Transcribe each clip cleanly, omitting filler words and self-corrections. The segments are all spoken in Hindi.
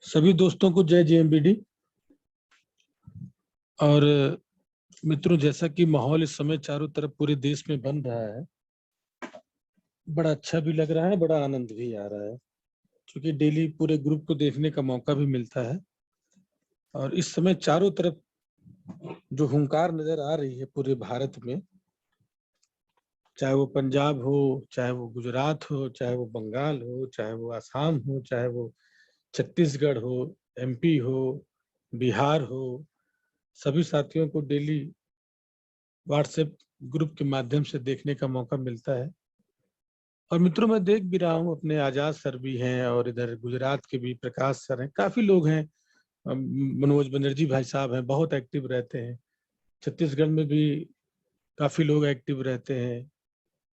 सभी दोस्तों को जय जेएमबीडी। और मित्रों, जैसा कि माहौल इस समय चारों तरफ पूरे देश में बन रहा है, बड़ा अच्छा भी लग रहा है, बड़ा आनंद भी आ रहा है, क्योंकि डेली पूरे ग्रुप को देखने का मौका भी मिलता है। और इस समय चारों तरफ जो हुंकार नजर आ रही है पूरे भारत में, चाहे वो पंजाब हो, चाहे वो गुजरात हो, चाहे वो बंगाल हो, चाहे वो आसाम हो, चाहे वो छत्तीसगढ़ हो, एमपी हो, बिहार हो, सभी साथियों को डेली व्हाट्सएप ग्रुप के माध्यम से देखने का मौका मिलता है। और मित्रों, मैं देख भी रहा हूँ, अपने आजाद सर भी हैं और इधर गुजरात के भी प्रकाश सर हैं, काफी लोग हैं। मनोज बनर्जी भाई साहब हैं, बहुत एक्टिव रहते हैं। छत्तीसगढ़ में भी काफी लोग एक्टिव रहते हैं।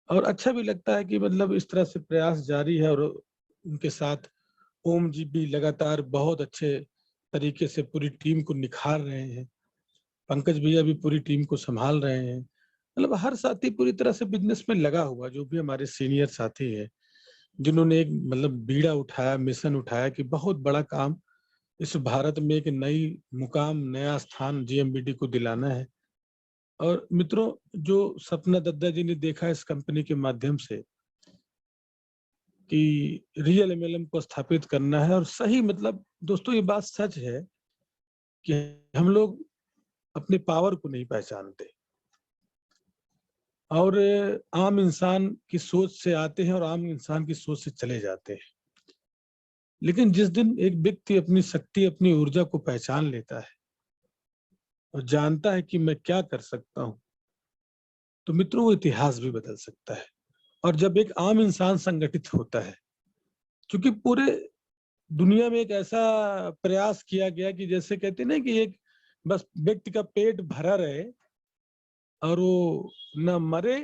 और अच्छा भी लगता है कि मतलब इस तरह से प्रयास जारी है। और उनके साथ ओम जी भी लगातार बहुत अच्छे तरीके से पूरी टीम को निखार रहे हैं। पंकज भैया भी पूरी टीम को संभाल रहे हैं। मतलब हर साथी पूरी तरह से बिजनेस में लगा हुआ, जो भी हमारे सीनियर साथी हैं, जिन्होंने एक मतलब बीड़ा उठाया, मिशन उठाया कि बहुत बड़ा काम इस भारत में एक नई मुकाम, नया स्थान जीएमबीडी को दिलाना है। और मित्रों, जो सपना दद्दा जी ने देखा इस कंपनी के माध्यम से कि रियल एमएलएम को स्थापित करना है, और सही मतलब दोस्तों ये बात सच है कि हम लोग अपने पावर को नहीं पहचानते और आम इंसान की सोच से आते हैं और आम इंसान की सोच से चले जाते हैं। लेकिन जिस दिन एक व्यक्ति अपनी शक्ति, अपनी ऊर्जा को पहचान लेता है और जानता है कि मैं क्या कर सकता हूं, तो मित्रों वो इतिहास भी बदल सकता है। और जब एक आम इंसान संगठित होता है, क्योंकि पूरे दुनिया में एक ऐसा प्रयास किया गया कि जैसे कहते हैं ना कि एक बस व्यक्ति का पेट भरा रहे और वो न मरे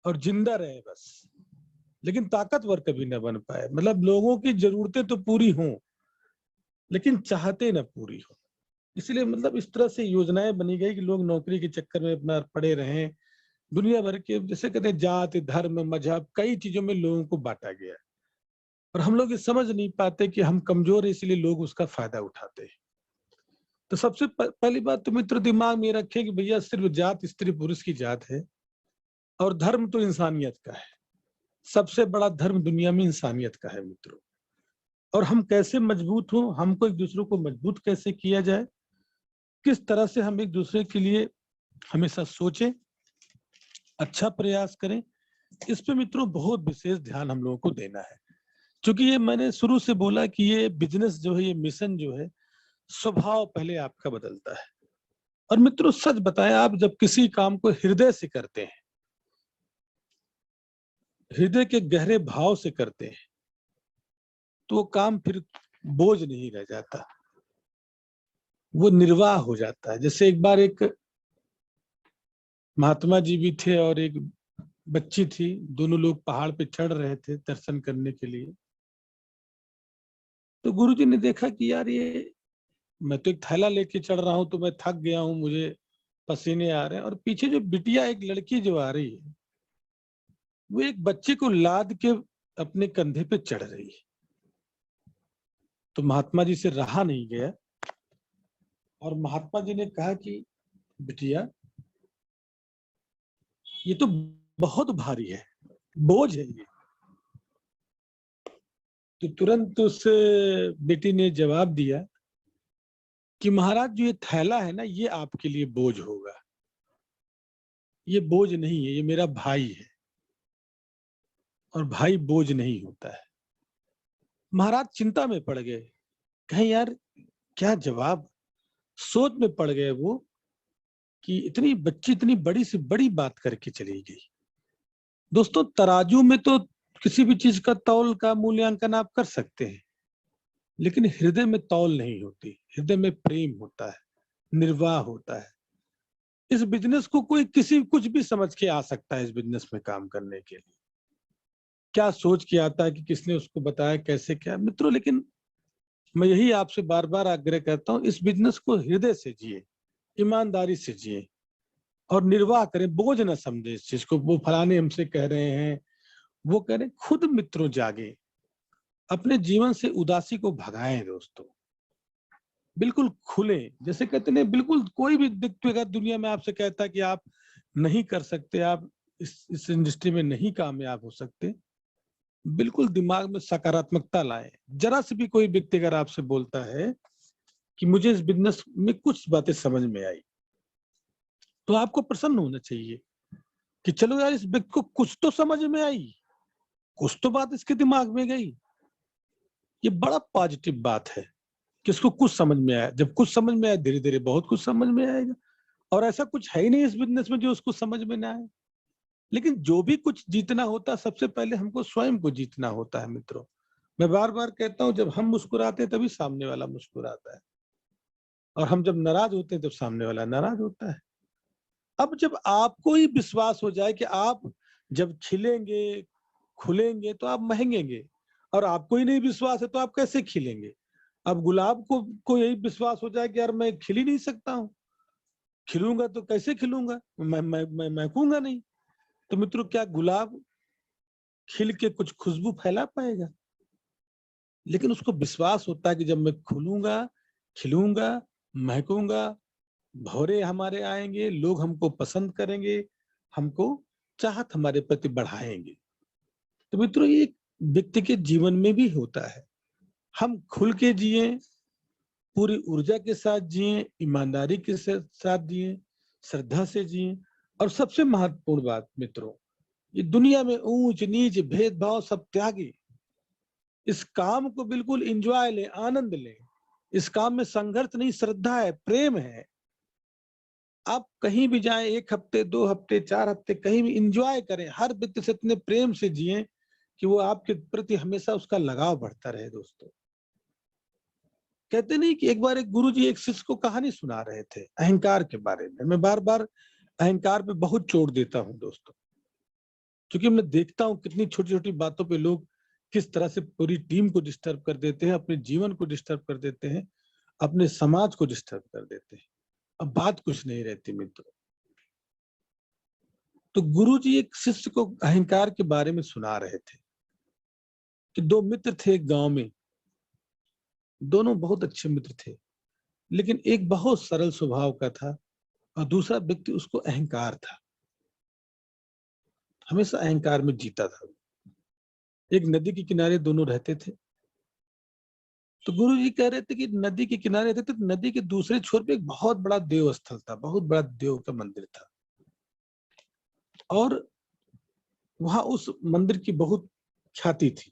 और जिंदा रहे बस, लेकिन ताकतवर कभी न बन पाए। मतलब लोगों की जरूरतें तो पूरी हों लेकिन चाहते न पूरी हो। इसलिए मतलब इस तरह से योजनाएं बनी गई कि लोग नौकरी के चक्कर में अपना पड़े रहें। दुनिया भर के जैसे कहते हैं जाति, धर्म, मजहब, कई चीजों में लोगों को बांटा गया है। और हम लोग ये समझ नहीं पाते कि हम कमजोर है, इसलिए लोग उसका फायदा उठाते हैं। तो सबसे पहली बात तो मित्र दिमाग में रखें कि भैया सिर्फ जात स्त्री पुरुष की जात है, और धर्म तो इंसानियत का है। सबसे बड़ा धर्म दुनिया में इंसानियत का है मित्रों। और हम कैसे मजबूत हों, हमको एक दूसरे को मजबूत कैसे किया जाए, किस तरह से हम एक दूसरे के लिए हमेशा सोचें, अच्छा प्रयास करें, इस पे मित्रों बहुत विशेष ध्यान हम लोगों को देना है। क्योंकि ये मैंने शुरू से बोला कि ये बिजनेस जो है, ये मिशन जो है, स्वभाव पहले आपका बदलता है। और मित्रों सच बताएं, आप जब किसी काम को हृदय से करते हैं, हृदय के गहरे भाव से करते हैं, तो वो काम फिर बोझ नहीं रह जाता, वो निर्वाह हो जाता है। जैसे एक बार एक महात्मा जी भी थे और एक बच्ची थी, दोनों लोग पहाड़ पे चढ़ रहे थे दर्शन करने के लिए। तो गुरुजी ने देखा कि यार ये, मैं तो एक थैला लेके चढ़ रहा हूं तो मैं थक गया हूं, मुझे पसीने आ रहे हैं, और पीछे जो बिटिया एक लड़की जो आ रही है, वो एक बच्चे को लाद के अपने कंधे पे चढ़ रही है। तो महात्मा जी से रहा नहीं गया और महात्मा जी ने कहा कि बिटिया, ये तो बहुत भारी है, बोझ है ये। तो तुरंत उस बेटी ने जवाब दिया कि महाराज, जो ये थैला है ना, ये आपके लिए बोझ होगा, ये बोझ नहीं है, ये मेरा भाई है, और भाई बोझ नहीं होता है। महाराज चिंता में पड़ गए, कहें यार क्या जवाब। सोच में पड़ गए वो कि इतनी बच्ची इतनी बड़ी से बड़ी बात करके चली गई। दोस्तों, तराजू में तो किसी भी चीज का तौल का मूल्यांकन आप कर सकते हैं, लेकिन हृदय में तौल नहीं होती। हृदय में प्रेम होता है, निर्वाह होता है। इस बिजनेस को कोई किसी कुछ भी समझ के आ सकता है इस बिजनेस में काम करने के लिए। क्या सोच के आता है कि किसने उसको बताया, कैसे क्या मित्रों। लेकिन मैं यही आपसे बार बार आग्रह करता हूं, इस बिजनेस को हृदय से जिए, ईमानदारी से जिए और निर्वाह करें। बोझ न समझे इस चीज को, वो फलाने हमसे कह रहे हैं, वो कह रहे हैं। खुद मित्रों जागे, अपने जीवन से उदासी को भगाएं दोस्तों, बिल्कुल खुले। जैसे कहते हैं बिल्कुल, कोई भी व्यक्ति अगर दुनिया में आपसे कहता है कि आप नहीं कर सकते, आप इस इंडस्ट्री में नहीं कामयाब हो सकते, बिल्कुल दिमाग में सकारात्मकता लाएं। जरा से भी कोई व्यक्ति अगर आपसे बोलता है कि मुझे इस बिजनेस में कुछ बातें समझ में आई, तो आपको प्रसन्न होना चाहिए कि चलो यार, इस व्यक्ति को कुछ तो समझ में आई, कुछ तो बात इसके दिमाग में गई। ये बड़ा पॉजिटिव बात है कि इसको कुछ समझ में आया। जब कुछ समझ में आया, धीरे धीरे बहुत कुछ समझ में आएगा। और ऐसा कुछ है ही नहीं इस बिजनेस में जो उसको समझ में ना आए। लेकिन जो भी कुछ जीतना होता है, सबसे पहले हमको स्वयं को जीतना होता है मित्रों। मैं बार बार कहता हूँ, जब हम मुस्कुराते हैं तभी सामने वाला मुस्कुराता है, और हम जब नाराज होते हैं तब सामने वाला नाराज होता है। अब जब आपको ही विश्वास हो जाए कि आप जब खिलेंगे, खुलेंगे, तो आप महकेंगे, और आपको ही नहीं विश्वास है तो आप कैसे खिलेंगे? अब गुलाब को यही विश्वास हो जाए कि यार मैं खिल ही नहीं सकता हूँ, खिलूंगा तो कैसे खिलूंगा, मैं महकूंगा नहीं। तो मित्रों, क्या गुलाब खिल के कुछ खुशबू फैला पाएगा? लेकिन उसको विश्वास होता है कि जब मैं खुलूंगा, खिलूंगा, महकूंगा, भौरे हमारे आएंगे, लोग हमको पसंद करेंगे, हमको चाहत हमारे प्रति बढ़ाएंगे। तो मित्रों, ये व्यक्ति के जीवन में भी होता है। हम खुल के जिए, पूरी ऊर्जा के साथ जिए, ईमानदारी के साथ जिए, श्रद्धा से जिए, और सबसे महत्वपूर्ण बात मित्रों, ये दुनिया में ऊंच नीच भेदभाव सब त्यागी, इस काम को बिल्कुल एंजॉय लें, आनंद लें। इस काम में संघर्ष नहीं, श्रद्धा है, प्रेम है। आप कहीं भी जाएं, 1 हफ्ते, 2 हफ्ते, 4 हफ्ते, कहीं भी एंजॉय करें। हर व्यक्ति से इतने प्रेम से जिए कि वो आपके प्रति हमेशा उसका लगाव बढ़ता रहे दोस्तों। कहते नहीं कि एक बार एक गुरुजी एक शिष्य को कहानी सुना रहे थे अहंकार के बारे में। मैं बार बार अहंकार पे बहुत जोर देता हूँ दोस्तों, क्योंकि मैं देखता हूँ कितनी छोटी छोटी बातों पे लोग किस तरह से पूरी टीम को डिस्टर्ब कर देते हैं, अपने जीवन को डिस्टर्ब कर देते हैं, अपने समाज को डिस्टर्ब कर देते हैं। अब बात कुछ नहीं रहती मित्रों। तो गुरुजी एक शिष्य को अहंकार के बारे में सुना रहे थे कि 2 मित्र थे एक गांव में। दोनों बहुत अच्छे मित्र थे, लेकिन एक बहुत सरल स्वभाव का था और दूसरा व्यक्ति उसको अहंकार था, हमेशा अहंकार में जीता था। एक नदी के किनारे दोनों रहते थे। तो गुरु जी कह रहे थे कि नदी के किनारे रहते थे, तो नदी के दूसरे छोर पे एक बहुत बड़ा देव स्थल था, बहुत बड़ा देव का मंदिर था, और वहां उस मंदिर की बहुत ख्याति थी।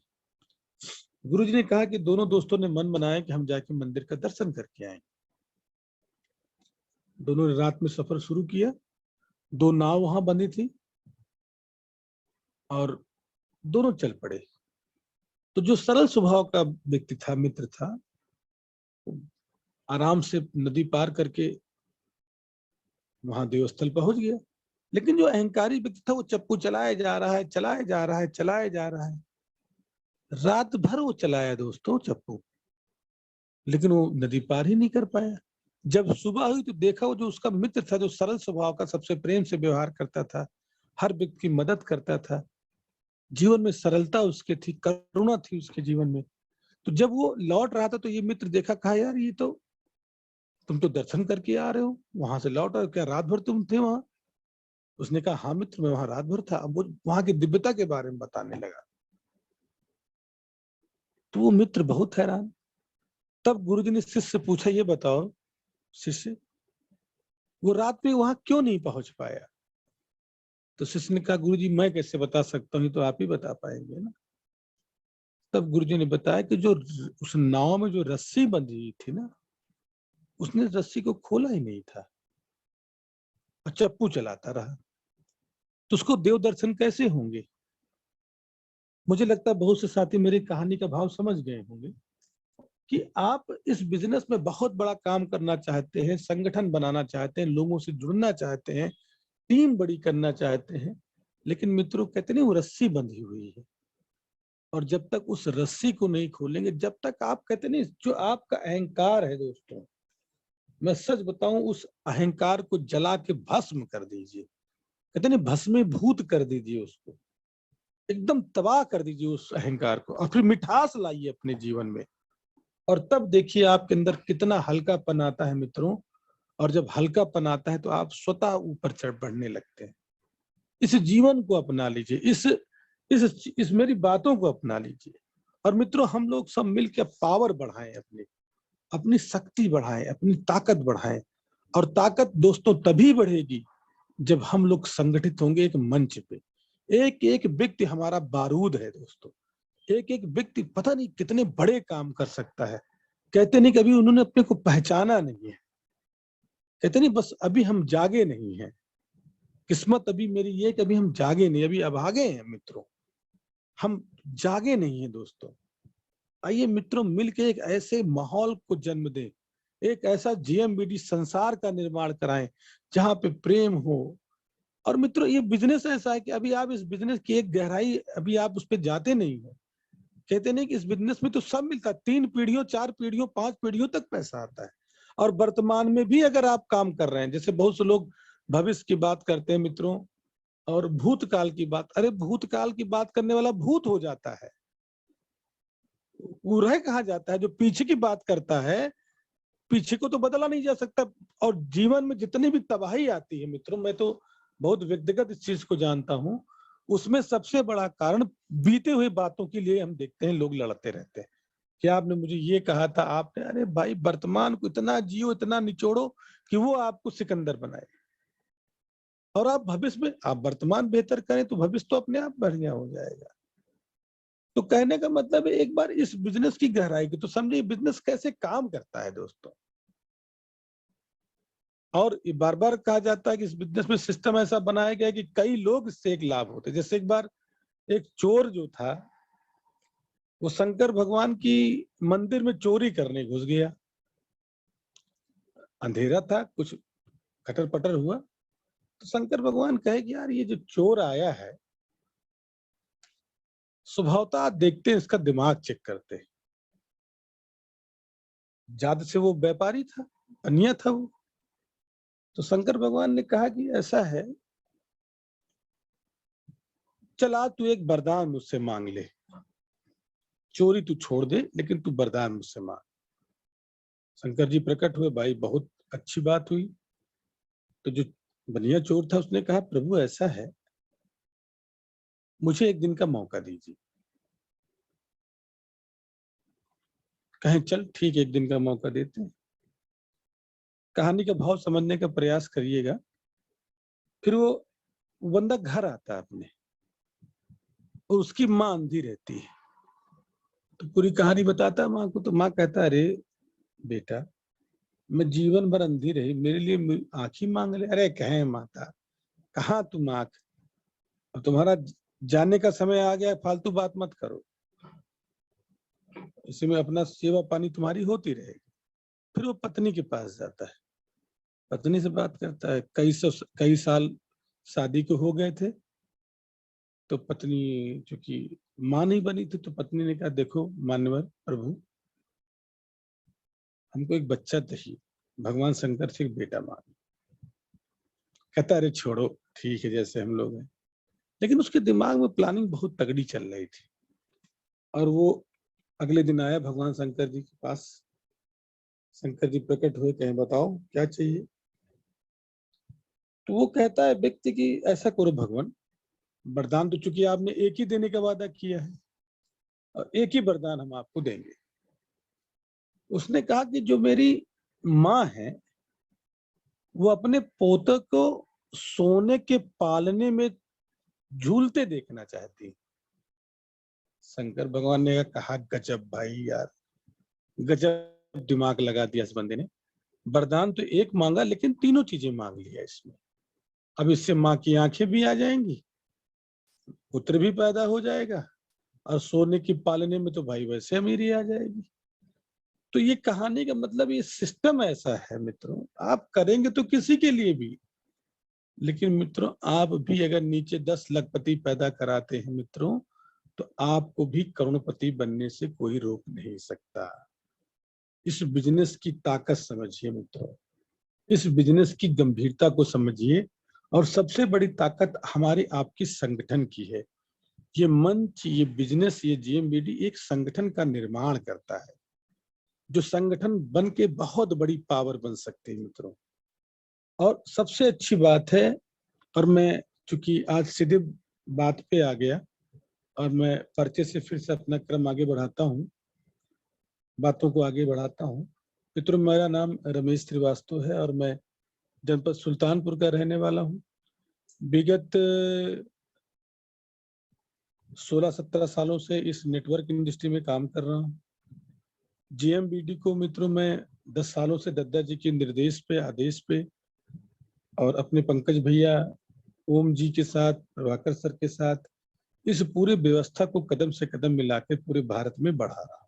गुरु जी ने कहा कि दोनों दोस्तों ने मन बनाया कि हम जाके मंदिर का दर्शन करके आए। दोनों ने रात में सफर शुरू किया। 2 नाव वहां बनी थी और दोनों चल पड़े। तो जो सरल स्वभाव का व्यक्ति था, मित्र था, आराम से नदी पार करके वहां देवस्थल पहुंच गया। लेकिन जो अहंकारी व्यक्ति था, वो चप्पू चलाया जा रहा है, चलाया जा रहा है, चलाया जा रहा है। रात भर वो चलाया दोस्तों चप्पू, लेकिन वो नदी पार ही नहीं कर पाया। जब सुबह हुई तो देखा वो जो उसका मित्र था, जो सरल स्वभाव का, सबसे प्रेम से व्यवहार करता था, हर व्यक्ति की मदद करता था, जीवन में सरलता उसके थी, करुणा थी उसके जीवन में। तो जब वो लौट रहा था तो ये मित्र देखा, कहा यार ये तो, तुम तो दर्शन करके आ रहे हो, वहां से लौट रहे हो, क्या रात भर तुम थे वहां? उसने कहा हाँ मित्र, मैं वहां रात भर था। अब वो वहां की दिव्यता के बारे में बताने लगा। तो वो मित्र बहुत हैरान। तब गुरुजी ने शिष्य से पूछा, ये बताओ शिष्य, वो रात में वहां क्यों नहीं पहुंच पाया? तो शिष्य ने कहा, गुरुजी मैं कैसे बता सकता हूँ, तो आप ही बता पाएंगे ना। तब गुरुजी ने बताया कि जो उस नाव में जो रस्सी बंधी हुई थी ना, उसने रस्सी को खोला ही नहीं था और चप्पू चलाता रहा। तो उसको देव दर्शन कैसे होंगे? मुझे लगता है बहुत से साथी मेरी कहानी का भाव समझ गए होंगे कि आप इस बिजनेस में बहुत बड़ा काम करना चाहते हैं, संगठन बनाना चाहते हैं, लोगों से जुड़ना चाहते हैं, टीम बड़ी करना चाहते हैं, लेकिन मित्रों कहते नहीं, वो रस्सी बंधी हुई है। और जब तक उस रस्सी को नहीं खोलेंगे, जब तक आप कहते नहीं, जो आपका अहंकार है दोस्तों, मैं सच बताऊं, उस अहंकार को जला के भस्म कर दीजिए। कहते नहीं, भस्मीभूत कर दीजिए उसको। एकदम तबाह कर दीजिए उस अहंकार को, और फिर मिठास लाइए अपने जीवन में, और तब देखिए आपके अंदर कितना हल्कापन आता है मित्रों। और जब हल्कापन आता है तो आप स्वतः ऊपर चढ़ बढ़ने लगते हैं। इस जीवन को अपना लीजिए, इस मेरी बातों को अपना लीजिए। और मित्रों, हम लोग सब मिलकर पावर बढ़ाएं, अपनी शक्ति बढ़ाएं, अपनी ताकत बढ़ाएं। और ताकत दोस्तों तभी बढ़ेगी जब हम लोग संगठित होंगे एक मंच पे। एक एक व्यक्ति हमारा बारूद है दोस्तों, एक एक व्यक्ति पता नहीं कितने बड़े काम कर सकता है। कहते नहीं कभी उन्होंने अपने को पहचाना नहीं है, कहते नहीं बस अभी हम जागे नहीं हैं, किस्मत अभी मेरी ये कि अभी हम जागे नहीं, अभी अभागे हैं मित्रों, हम जागे नहीं हैं दोस्तों। आइए मित्रों मिलके एक ऐसे माहौल को जन्म दें, एक ऐसा जीएमबीडी संसार का निर्माण कराएं जहां पे प्रेम हो। और मित्रों ये बिजनेस ऐसा है कि अभी आप इस बिजनेस की एक गहराई अभी आप उस पर जाते नहीं हो। कहते नहीं कि इस बिजनेस में तो सब मिलता है, 3 पीढ़ियों 4 पीढ़ियों 5 पीढ़ियों तक पैसा आता है। और वर्तमान में भी अगर आप काम कर रहे हैं, जैसे बहुत से लोग भविष्य की बात करते हैं मित्रों और भूतकाल की बात, अरे भूतकाल की बात करने वाला भूत हो जाता है, वो रह कहा जाता है। जो पीछे की बात करता है, पीछे को तो बदला नहीं जा सकता। और जीवन में जितनी भी तबाही आती है मित्रों, मैं तो बहुत व्यक्तिगत इस चीज को जानता हूं, उसमें सबसे बड़ा कारण बीते हुए बातों के लिए हम देखते हैं लोग लड़ते रहते हैं। क्या आपने मुझे ये कहा था, आपने, अरे भाई वर्तमान को इतना जियो, इतना निचोड़ो कि वो आपको सिकंदर बनाए। और आप भविष्य में आप वर्तमान बेहतर करें तो भविष्य तो अपने आप बढ़िया हो जाएगा। तो कहने का मतलब है एक बार इस बिजनेस की गहराई की तो समझिए, बिजनेस कैसे काम करता है दोस्तों। और ये बार बार कहा जाता है कि इस बिजनेस में सिस्टम ऐसा बनाया गया है कि कई लोग इससे एक लाभ होते। जैसे एक बार एक चोर जो था वो शंकर भगवान की मंदिर में चोरी करने घुस गया। अंधेरा था, कुछ खटर पटर हुआ, तो शंकर भगवान कहे कि यार ये जो चोर आया है, स्वभावतः देखते हैं इसका दिमाग चेक करते हैं। जाद से वो व्यापारी था, बनिया था वो। तो शंकर भगवान ने कहा कि ऐसा है, चला तू एक वरदान मुझसे मांग ले, चोरी तू छोड़ दे लेकिन तू वरदान मुझसे मांग। शंकर जी प्रकट हुए, भाई बहुत अच्छी बात हुई। तो जो बनिया चोर था उसने कहा, प्रभु ऐसा है, मुझे एक दिन का मौका दीजिए। कहें चल ठीक, एक दिन का मौका देते हैं। कहानी का भाव समझने का प्रयास करिएगा। फिर वो बंदा घर आता है अपने, और उसकी माँ अंधी रहती है। तो पूरी कहानी बताता है माँ को। तो माँ कहता है, अरे बेटा, मैं जीवन भर अंधी रही, मेरे लिए आँख ही मांग ले। अरे कहें माता, कहाँ तुम आँख, अब तुम्हारा जाने का समय आ गया, फालतू बात मत करो, इसी में अपना सेवा पानी तुम्हारी होती रहेगी। फिर वो पत्नी के पास जाता है, पत्नी से बात करता है। कई साल शादी को हो गए थे। तो पत्नी चूंकि माँ नहीं बनी थी, तो पत्नी ने कहा, देखो मान्यवर प्रभु, हमको एक बच्चा चाहिए, भगवान शंकर से एक बेटा मांग। कहता अरे छोड़ो, ठीक है जैसे हम लोग हैं। लेकिन उसके दिमाग में प्लानिंग बहुत तगड़ी चल रही थी। और वो अगले दिन आया भगवान शंकर जी के पास। शंकर जी प्रकट हुए, कहें बताओ क्या चाहिए। तो वो कहता है व्यक्ति की, ऐसा करो भगवान, वरदान तो चूंकि आपने एक ही देने का वादा किया है, और एक ही वरदान हम आपको देंगे। उसने कहा कि जो मेरी माँ है वो अपने पोते को सोने के पालने में झूलते देखना चाहती। शंकर भगवान ने कहा, गजब भाई यार, गजब दिमाग लगा दिया इस बंदे ने। वरदान तो एक मांगा लेकिन तीनों चीजें मांग लिया इसमें। अब इससे माँ की आंखें भी आ जाएंगी, पुत्र भी पैदा हो जाएगा, और सोने की पालने में तो भाई वैसे अमीरी आ जाएगी। तो ये कहानी का मतलब, ये सिस्टम ऐसा है मित्रों, आप करेंगे तो किसी के लिए भी। लेकिन मित्रों आप भी अगर नीचे 10 लखपति पैदा कराते हैं मित्रों, तो आपको भी करोड़पति बनने से कोई रोक नहीं सकता। इस बिजनेस की ताकत समझिए मित्रों, इस बिजनेस की गंभीरता को समझिए। और सबसे बड़ी ताकत हमारी आपकी संगठन की है ये मंच, ये बिजनेस, ये जीएमबीडी एक संगठन का निर्माण करता है, जो संगठन बन के बहुत बड़ी पावर बन सकते हैं मित्रों। और सबसे अच्छी बात है, और मैं चूंकि आज सीधे बात पे आ गया और मैं परिचय से फिर से अपना क्रम आगे बढ़ाता हूँ, बातों को आगे बढ़ाता हूँ। मित्रों, मेरा नाम रमेश श्रीवास्तव है और मैं जनपद सुल्तानपुर का रहने वाला हूँ। विगत 16-17 सालों से इस नेटवर्क इंडस्ट्री में काम कर रहा हूँ। जीएमबीडी को मित्रों मैं 10 सालों से दद्दा जी के निर्देश पे, आदेश पे और अपने पंकज भैया, ओम जी के साथ, प्रभाकर सर के साथ इस पूरी व्यवस्था को कदम से कदम मिलाकर पूरे भारत में बढ़ा रहा हूँ।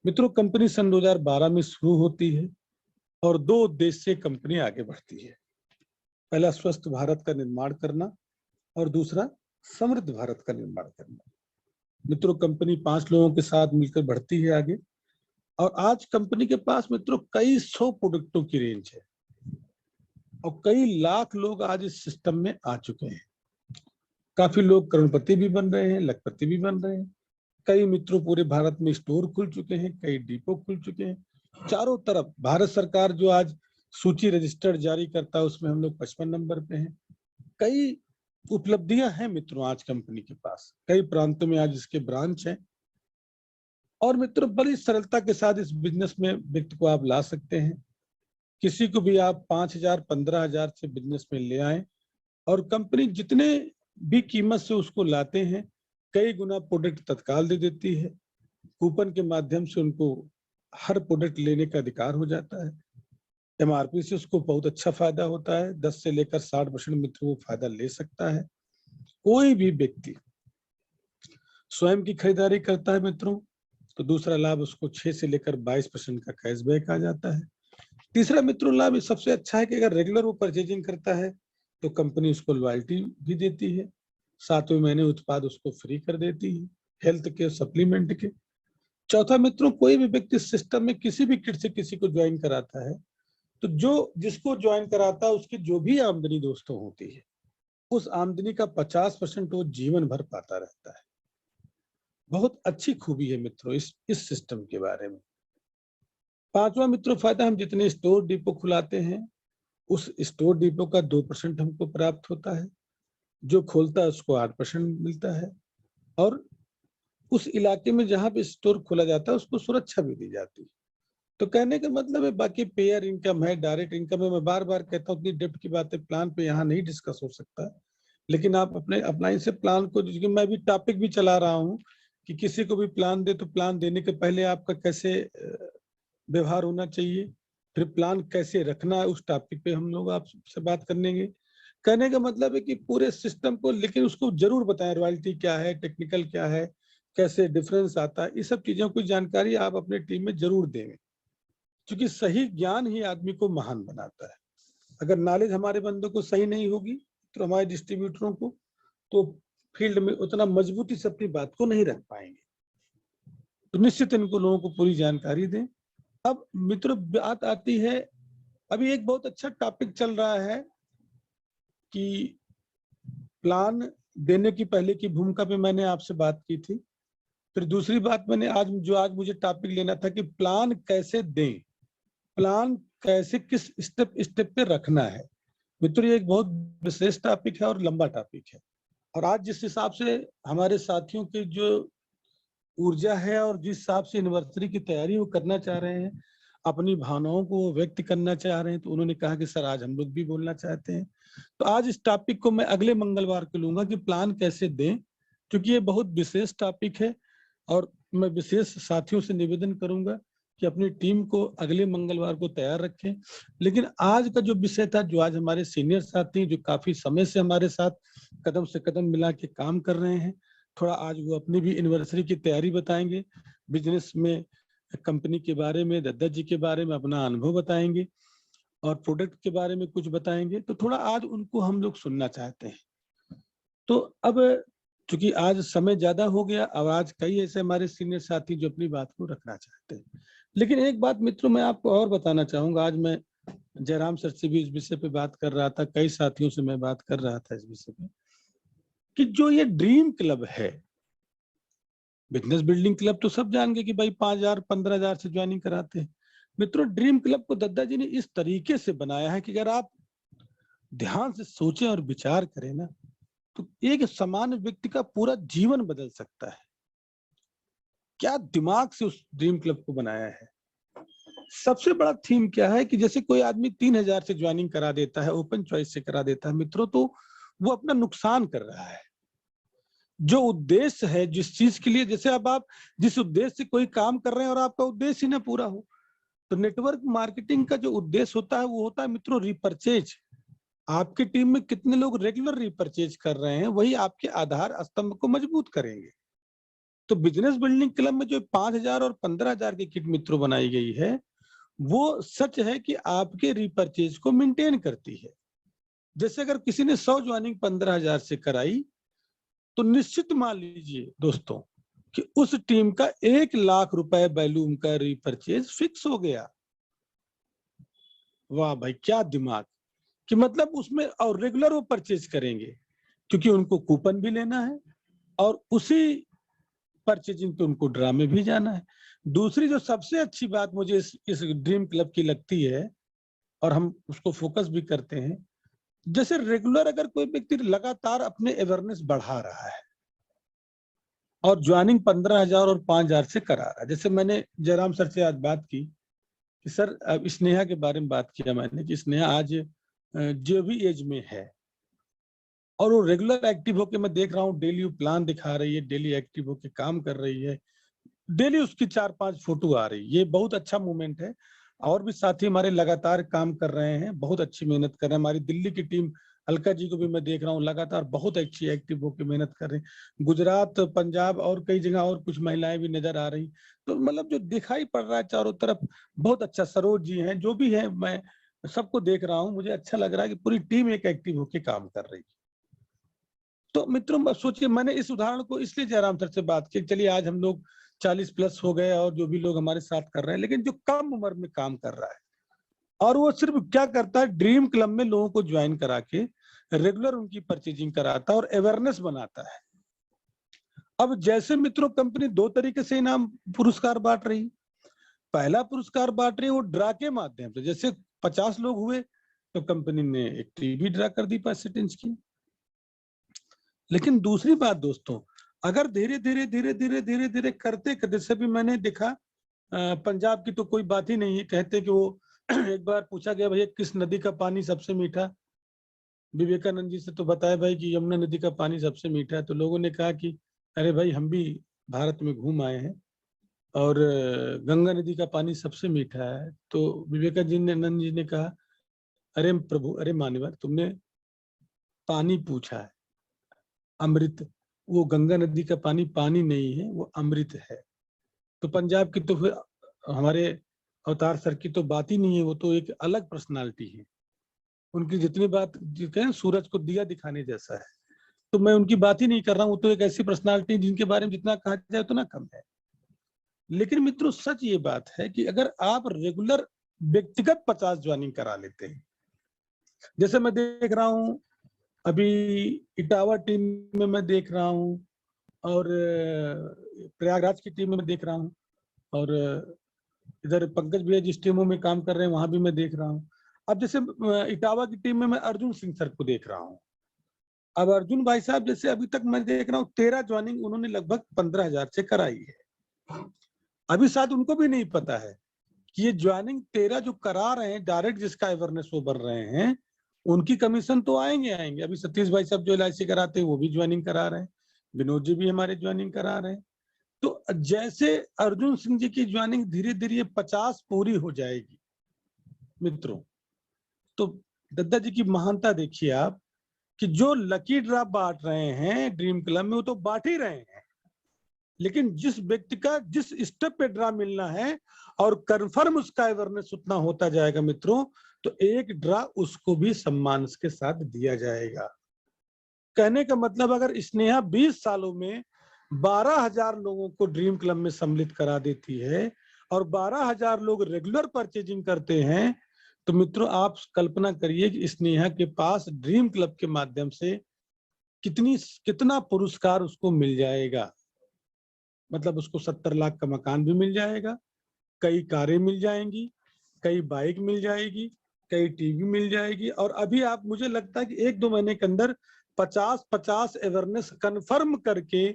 मित्रों, कंपनी सन 2012 में शुरू होती है और 2 उद्देश्य से कंपनी आगे बढ़ती है। पहला स्वस्थ भारत का निर्माण करना और दूसरा समृद्ध भारत का निर्माण करना। मित्रों, कंपनी 5 लोगों के साथ मिलकर बढ़ती है आगे और आज कंपनी के पास मित्रों कई 100 प्रोडक्टों की रेंज है और कई लाख लोग आज इस सिस्टम में आ चुके हैं। काफी लोग करोड़पति भी बन रहे हैं, लखपति भी बन रहे हैं। कई मित्रों पूरे भारत में स्टोर खुल चुके हैं, कई डिपो खुल चुके हैं। चारों तरफ भारत सरकार जो आज सूची रजिस्टर्ड जारी करता है उसमें हम लोग 55 नंबर पे हैं। कई उपलब्धियां हैं मित्रों आज कंपनी के पास, कई प्रांतों में आज इसके ब्रांच हैं और मित्रों बड़ी सरलता के साथ इस बिजनेस में व्यक्ति को आप ला सकते हैं। किसी को भी आप 5,000 15,000 से बिजनेस में ले आए और कंपनी जितने भी कीमत से उसको लाते हैं कई गुना प्रोडक्ट तत्काल दे देती है। कूपन के माध्यम से उनको हर प्रोडक्ट लेने का अधिकार हो जाता है। एमआरपी से उसको बहुत अच्छा फायदा होता है, 10 से लेकर 60% मित्र वो फायदा ले सकता है। कोई भी व्यक्ति स्वयं की खरीदारी करता है मित्रों तो दूसरा लाभ उसको 6 से लेकर 22% का कैशबैक आ जाता है। तीसरा मित्रों लाभ सबसे अच्छा है कि अगर रेगुलर वो परचेजिंग करता है तो कंपनी उसको लॉयल्टी भी देती है, 7वें महीने उत्पाद उसको फ्री कर देती है, हेल्थ के सप्लीमेंट के। चौथा मित्रों, कोई भी व्यक्ति सिस्टम में किसी भी किट से किसी को ज्वाइन कराता है तो जो जिसको ज्वाइन कराता है उसकी जो भी आमदनी दोस्तों होती है उस आमदनी का 50% वो जीवन भर पाता रहता है। बहुत अच्छी खूबी है मित्रों इस सिस्टम के बारे में। 5वां मित्रों फायदा, हम जितने स्टोर डिपो खुलाते हैं उस स्टोर डिपो का 2% हमको प्राप्त होता है, जो खोलता है उसको 8% मिलता है और उस इलाके में जहां पे स्टोर खोला जाता है उसको सुरक्षा भी दी जाती है। तो कहने का मतलब है बाकी पेयर इनकम है, डायरेक्ट इनकम है। मैं बार बार कहता हूँ इतनी डेप्थ की बातें प्लान पे यहाँ नहीं डिस्कस हो सकता, लेकिन आप अपना इसे प्लान को, मैं भी टॉपिक भी चला रहा हूँ कि किसी को भी प्लान दे तो प्लान देने के पहले आपका कैसे व्यवहार होना चाहिए, फिर प्लान कैसे रखना है, उस टॉपिक पे हम लोग आपसे बात करेंगे। कहने का मतलब है कि पूरे सिस्टम को, लेकिन उसको जरूर बताएं रॉयल्टी क्या है, टेक्निकल क्या है, कैसे डिफरेंस आता है, इस सब चीजों की जानकारी आप अपने टीम में जरूर देंगे, क्योंकि सही ज्ञान ही आदमी को महान बनाता है। अगर नॉलेज हमारे बंदों को सही नहीं होगी तो हमारे डिस्ट्रीब्यूटरों को तो फील्ड में उतना मजबूती से अपनी बात को नहीं रख पाएंगे। तो निश्चित इनको लोगों को पूरी जानकारी दें। अब मित्रों बात आती है, अभी एक बहुत अच्छा टॉपिक चल रहा है कि प्लान देने की पहले की भूमिका पे मैंने आपसे बात की थी। फिर दूसरी बात मैंने आज मुझे टॉपिक लेना था कि प्लान कैसे दें, प्लान कैसे किस स्टेप पे रखना है। मित्रों ये एक बहुत विशेष टॉपिक है और लंबा टॉपिक है और आज जिस हिसाब से हमारे साथियों की जो ऊर्जा है और जिस हिसाब से एनिवर्सरी की तैयारी वो करना चाह रहे हैं, अपनी भावनाओं को व्यक्त करना चाह रहे हैं, तो उन्होंने कहा कि सर आज हम लोग भी बोलना चाहते हैं। तो आज इस टॉपिक को मैं अगले मंगलवार को लूंगा कि प्लान कैसे दें, क्योंकि ये बहुत विशेष टॉपिक है और मैं विशेष साथियों से निवेदन करूंगा कि अपनी टीम को अगले मंगलवार को तैयार रखें। लेकिन आज का जो विषय था, जो आज हमारे सीनियर साथी जो काफी समय से हमारे साथ कदम से कदम मिला के काम कर रहे हैं, थोड़ा आज वो अपनी भी एनिवर्सरी की तैयारी बताएंगे, बिजनेस में कंपनी के बारे में, दद्दा जी के बारे में अपना अनुभव बताएंगे और प्रोडक्ट के बारे में कुछ बताएंगे। तो थोड़ा आज उनको हम लोग सुनना चाहते हैं। तो अब चूंकि आज समय ज्यादा हो गया और आज कई ऐसे हमारे सीनियर साथी जो अपनी बात को रखना चाहते हैं, लेकिन एक बात मित्रों मैं आपको और बताना चाहूंगा। आज मैं जयराम सर से भी इस विषय पे बात कर रहा था, कई साथियों से मैं बात कर रहा था इस विषय पे कि जो ये ड्रीम क्लब है, बिजनेस बिल्डिंग क्लब तो सब जान गए कि भाई 5,000 15,000 से ज्वाइनिंग कराते हैं। मित्रों, ड्रीम क्लब को दद्दा जी ने इस तरीके से बनाया है कि अगर आप ध्यान से सोचें और विचार करें ना, तो एक सामान्य व्यक्ति का पूरा जीवन बदल सकता है। क्या दिमाग से उस ड्रीम क्लब को बनाया है। सबसे बड़ा थीम क्या है कि जैसे कोई आदमी 3,000 से ज्वाइनिंग करा देता है, ओपन चॉइस से करा देता है मित्रों, तो वो अपना नुकसान कर रहा है। जो उद्देश्य है जिस चीज के लिए, जैसे अब आप जिस उद्देश्य से कोई काम कर रहे हैं और आपका उद्देश्य ही ना पूरा हो, तो नेटवर्क मार्केटिंग का जो उद्देश्य होता है वो होता है मित्रों रिपर्चेज। आपकी टीम में कितने लोग रेगुलर रिपर्चेज कर रहे हैं, वही आपके आधार स्तंभ को मजबूत करेंगे। तो बिजनेस बिल्डिंग क्लब में जो 5,000 और 15,000 की किट मित्रों बनाई गई है, वो सच है कि आपके रिपर्चेज को मेंटेन करती है। जैसे अगर किसी ने 100 ज्वाइनिंग 15,000 से कराई, तो निश्चित मान लीजिए दोस्तों कि उस टीम का 1 लाख रुपए वैल्यूम का रिपर्चेज फिक्स हो गया। वाह भाई, क्या दिमाग! कि मतलब उसमें और रेगुलर वो परचेज करेंगे, क्योंकि उनको कूपन भी लेना है और उसी परचेजिंग पे उनको ड्रा में भी जाना है। दूसरी जो सबसे अच्छी बात मुझे इस ड्रीम क्लब की लगती है, और हम उसको फोकस भी करते हैं, जैसे रेगुलर अगर कोई व्यक्ति लगातार अपने अवेयरनेस बढ़ा रहा है और ज्वाइनिंग 15,000 और 5,000 से करा रहा है। जैसे मैंने जयराम सर से आज बात की कि सर स्नेहा के बारे में बात किया मैंने कि स्नेहा आज जो भी एज में है और वो रेगुलर एक्टिव होके मैं देख रहा हूँ, डेली प्लान दिखा रही है, डेली एक्टिव होके काम कर रही है, डेली उसकी 4-5 फोटो आ रही है। ये बहुत अच्छा मूवमेंट है। और भी साथी हमारे लगातार काम कर रहे हैं, बहुत अच्छी मेहनत कर रहे हैं। हमारी दिल्ली की टीम अलका जी को भी मैं देख रहा हूँ, लगातार बहुत अच्छी एक्टिव होकर मेहनत कर रही हैं। गुजरात, पंजाब और कई जगह और कुछ महिलाएं भी नजर आ रही। तो मतलब जो दिखाई पड़ रहा है चारों तरफ, बहुत अच्छा। सरोज जी हैं, जो भी है, मैं सबको देख रहा हूँ, मुझे अच्छा लग रहा है कि पूरी टीम एक एक्टिव होकर काम कर रही है। तो मित्रों सोचिए, मैंने इस उदाहरण को इसलिए जयराम सर से बात की, चलिए आज हम लोग 40 प्लस हो गए और जो भी लोग हमारे साथ कर रहे हैं, लेकिन जो कम उम्र में काम कर रहा है और वो सिर्फ क्या करता है, ड्रीम क्लब में लोगों को ज्वाइन करा के रेगुलर उनकी परचेजिंग कराता है और अवेयरनेस बनाता है। अब जैसे मित्रों कंपनी 2 तरीके से इनाम पुरस्कार बांट रही। पहला पुरस्कार बांट रही वो ड्रा के माध्यम से, जैसे 50 लोग हुए तो कंपनी ने एक टीवी ड्रा कर दी 65 इंच की। लेकिन दूसरी बात दोस्तों, अगर धीरे धीरे धीरे धीरे धीरे धीरे करते करते, जैसे भी मैंने देखा पंजाब की तो कोई बात ही नहीं है, कहते कि वो एक बार पूछा गया भैया किस नदी का पानी सबसे मीठा, विवेकानंद जी से तो बताया भाई कि यमुना नदी का पानी सबसे मीठा है। तो लोगों ने कहा कि अरे भाई हम भी भारत में घूम आए हैं और गंगा नदी का पानी सबसे मीठा है। तो विवेकानंद जी ने कहा अरे प्रभु, अरे मान्यवर, तुमने पानी पूछा है, अमृत, वो गंगा नदी का पानी पानी नहीं है, वो अमृत है। तो पंजाब की तो फिर हमारे अवतार सर की तो बात ही नहीं है, वो तो एक अलग पर्सनालिटी है। उनकी जितनी बात कहें सूरज को दिया दिखाने जैसा है, तो मैं उनकी बात ही नहीं कर रहा हूँ। वो तो एक ऐसी पर्सनालिटी जिनके बारे में जितना कहा जाए उतना कम है। लेकिन मित्रों सच ये बात है कि अगर आप रेगुलर व्यक्तिगत 50 ज्वाइनिंग करा लेते हैं, जैसे मैं देख रहा हूँ अभी इटावा टीम में मैं देख रहा हूँ और प्रयागराज की टीम में मैं देख रहा हूँ और इधर पंकज भैया जिस टीमों में काम कर रहे हैं वहां भी मैं देख रहा हूँ। अब जैसे इटावा की टीम में मैं अर्जुन सिंह सर को देख रहा हूँ। अब अर्जुन भाई साहब जैसे अभी तक मैं देख रहा हूँ 13 ज्वाइनिंग उन्होंने लगभग 15,000 से कराई है। अभी शायद उनको भी नहीं पता है कि ये ज्वाइनिंग 13 जो करा रहे हैं, डायरेक्ट जिसका अवेयरनेस वो बढ़ रहे हैं, उनकी कमीशन तो आएंगे आएंगे। अभी सतीश भाई साहब जो LIC कराते हैं वो भी ज्वाइनिंग करा रहे हैं, विनोद जी भी हमारे ज्वाइनिंग करा रहे हैं। तो जैसे अर्जुन सिंह जी की ज्वाइनिंग धीरे धीरे 50 पूरी हो जाएगी मित्रों, तो दद्दा जी की महानता देखिए आप कि जो लकी ड्रॉ बांट रहे हैं ड्रीम क्लब में वो तो बांट ही रहे हैं, लेकिन जिस व्यक्ति का जिस स्टेप पे ड्रा मिलना है और कंफर्म उसका अवेयरनेस उतना होता जाएगा मित्रों, तो एक ड्रा उसको भी सम्मान के साथ दिया जाएगा। कहने का मतलब अगर स्नेहा 20 सालों में 12,000 लोगों को ड्रीम क्लब में सम्मिलित करा देती है और 12,000 लोग रेगुलर परचेजिंग करते हैं, तो मित्रों आप कल्पना करिए कि स्नेहा के पास ड्रीम क्लब के माध्यम से कितना पुरस्कार उसको मिल जाएगा। मतलब उसको 70 लाख का मकान भी मिल जाएगा, कई कारें मिल जाएंगी, कई बाइक मिल जाएगी, कई टीवी मिल जाएगी। और अभी आप, मुझे लगता है कि 1-2 महीने के अंदर 50-50 अवेयरनेस कंफर्म करके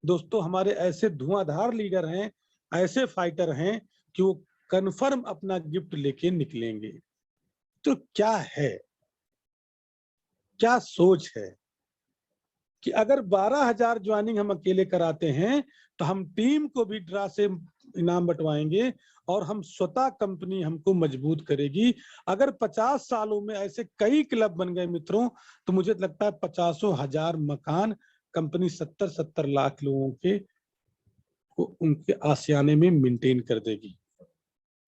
दोस्तों, हमारे ऐसे धुआंधार लीडर हैं, ऐसे फाइटर हैं कि वो कंफर्म अपना गिफ्ट लेके निकलेंगे। तो क्या है, क्या सोच है कि अगर 12,000 ज्वाइनिंग हम अकेले कराते हैं तो हम टीम को भी ड्रा से इनाम बंटवाएंगे और हम स्वतः, कंपनी हमको मजबूत करेगी। अगर 50 सालों में ऐसे कई क्लब बन गए मित्रों, तो मुझे लगता है 50,000 मकान कंपनी 70-70 लाख लोगों के को उनके आशियाने में मेंटेन कर देगी।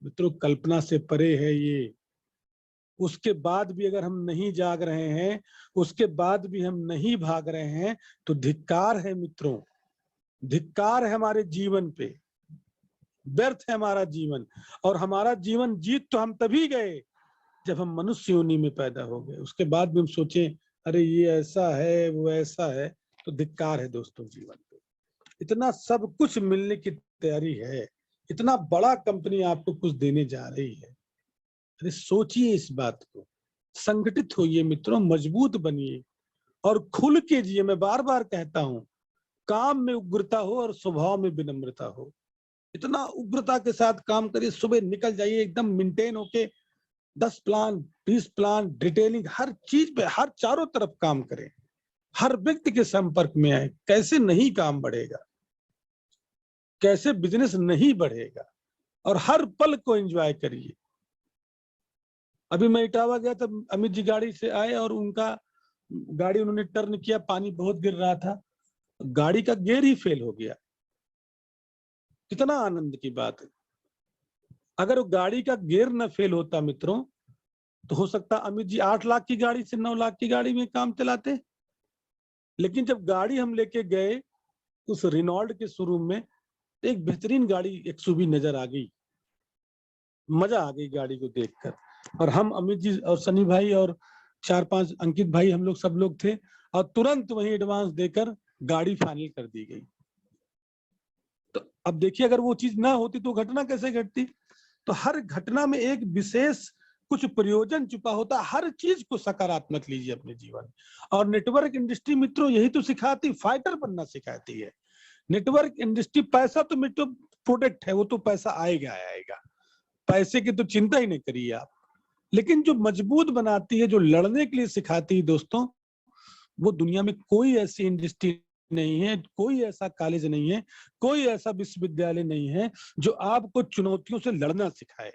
मित्रों, कल्पना से परे है ये। उसके बाद भी अगर हम नहीं जाग रहे हैं, उसके बाद भी हम नहीं भाग रहे हैं, तो धिक्कार है मित्रों, धिक्कार है हमारे जीवन पे, व्यर्थ है हमारा जीवन। और हमारा जीवन जीत तो हम तभी गए जब हम मनुष्य योनि में पैदा हो गए। उसके बाद भी हम सोचें अरे ये ऐसा है, वो ऐसा है, तो धिक्कार है दोस्तों जीवन पे। इतना सब कुछ मिलने की तैयारी है, इतना बड़ा कंपनी आपको कुछ देने जा रही है। अरे सोचिए इस बात को, संगठित होइए मित्रों, मजबूत बनिए और खुल के जिए। मैं बार बार कहता हूं, काम में उग्रता हो और स्वभाव में विनम्रता हो। इतना उग्रता के साथ काम करिए, सुबह निकल जाइए एकदम मेंटेन होके, 10 प्लान 20 प्लान डिटेलिंग, हर चीज पे, हर चारों तरफ काम करें, हर व्यक्ति के संपर्क में आए। कैसे नहीं काम बढ़ेगा, कैसे बिजनेस नहीं बढ़ेगा, और हर पल को एंजॉय करिए। अभी मैं इटावा गया था, अमित जी गाड़ी से आए और उनका गाड़ी उन्होंने टर्न किया, पानी बहुत गिर रहा था, गाड़ी का गियर ही फेल हो गया। कितना आनंद की बात है। अगर वो गाड़ी का गियर न फेल होता मित्रों, तो हो सकता अमित जी 8 लाख की गाड़ी से 9 लाख की गाड़ी में काम चलाते। लेकिन जब गाड़ी हम लेके गए उस रिनॉल्ट के शोरूम में, तो एक बेहतरीन गाड़ी एक्सयूवी नजर आ गई, मजा आ गई गाड़ी को देखकर। और हम, अमित जी और सनी भाई और 4-5 अंकित भाई, हम लोग सब लोग थे, और तुरंत वही एडवांस देकर गाड़ी फाइनल कर दी गई। तो अब देखिए, अगर वो चीज ना होती तो घटना कैसे घटती। तो हर घटना में एक विशेष कुछ प्रयोजन छुपा होता। हर चीज को सकारात्मक लीजिए अपने जीवन में। और नेटवर्क इंडस्ट्री मित्रों यही तो सिखाती, फाइटर बनना सिखाती है। नेटवर्क इंडस्ट्री, पैसा तो मित्रों प्रोडक्ट है, वो तो पैसा आएगा आएगा, पैसे की तो चिंता ही नहीं करिए आप। लेकिन जो मजबूत बनाती है, जो लड़ने के लिए सिखाती है दोस्तों, वो दुनिया में कोई ऐसी इंडस्ट्री नहीं है, कोई ऐसा कॉलेज नहीं है, कोई ऐसा विश्वविद्यालय नहीं है जो आपको चुनौतियों से लड़ना सिखाए।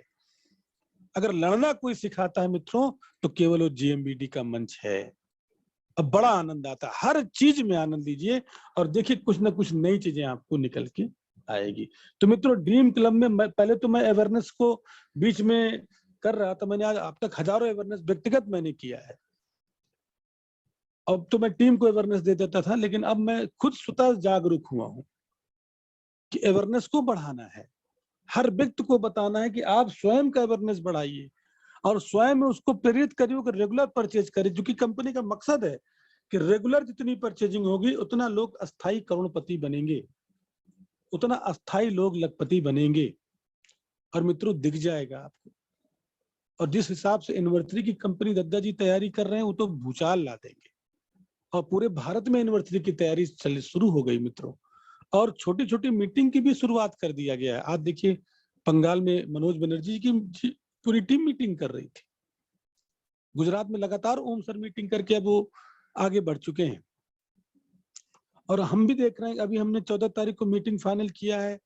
अगर लड़ना कोई सिखाता है मित्रों, तो केवल वो जीएमबीडी का मंच है। अब बड़ा आनंद आता है, हर चीज में आनंद लीजिए और देखिए कुछ ना कुछ नई चीजें आपको निकल के आएगी। तो मित्रों, ड्रीम क्लब में पहले तो मैं अवेयरनेस को बीच में कर रहा था, मैंने आज अब तक हजारों अवेयरनेस व्यक्तिगत मैंने किया है। अब तो मैं टीम को अवेयरनेस दे देता था, लेकिन अब मैं खुद स्वतः जागरूक हुआ हूं कि अवेयरनेस को बढ़ाना है। हर व्यक्ति को बताना है कि आप स्वयं का अवेयरनेस बढ़ाइए और स्वयं में उसको प्रेरित करिए कि रेगुलर परचेज करे, जो कि कंपनी का मकसद है कि रेगुलर जितनी परचेजिंग होगी उतना लोग अस्थायी करोड़पति बनेंगे, उतना अस्थायी लोग लखपति बनेंगे। और मित्रों दिख जाएगा आपको। और जिस हिसाब से एनिवर्सरी की कंपनी दद्दा जी तैयारी कर रहे हैं, वो तो भूचाल ला देंगे। और पूरे भारत में एनिवर्सरी की तैयारी शुरू हो गई मित्रों। और छोटी छोटी मीटिंग की भी शुरुआत कर दिया गया है। आज देखिए, बंगाल में मनोज बनर्जी की पूरी टीम मीटिंग कर रही थी। गुजरात में लगातार ओम सर मीटिंग करके अब वो आगे बढ़ चुके हैं। और हम भी देख रहे हैं, अभी हमने 14 तारीख को मीटिंग फाइनल किया है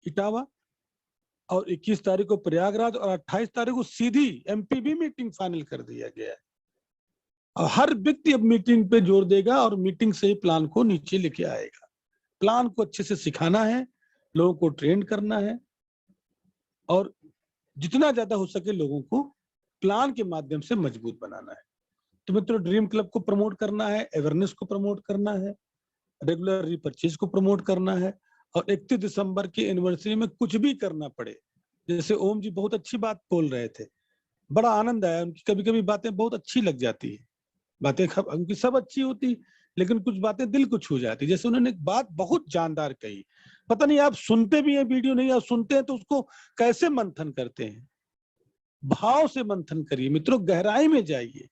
इटावा, और 21 तारीख को प्रयागराज, और 28 तारीख को सीधी एमपी भी मीटिंग फाइनल कर दिया गया है। और हर व्यक्ति अब मीटिंग पे जोर देगा और मीटिंग से ही प्लान को नीचे लेके आएगा। प्लान को अच्छे से सिखाना है, लोगों को ट्रेन करना है, और जितना ज्यादा हो सके लोगों को प्लान के माध्यम से मजबूत बनाना है। तो मित्रों, ड्रीम क्लब को प्रमोट करना है, अवेयरनेस को प्रमोट करना है, रेगुलर रिपर्चेज को प्रमोट करना है, और 31 दिसंबर की एनिवर्सरी में कुछ भी करना पड़े। जैसे ओम जी बहुत अच्छी बात बोल रहे थे, बड़ा आनंद आया, उनकी कभी कभी बातें बहुत अच्छी लग जाती है। बातें उनकी सब अच्छी होती, लेकिन कुछ बातें दिल को छू जाती। जैसे उन्होंने एक बात बहुत जानदार कही, पता नहीं आप सुनते भी हैं वीडियो, नहीं आप सुनते हैं तो उसको कैसे मंथन करते हैं। भाव से मंथन करिए मित्रों, गहराई में जाइए।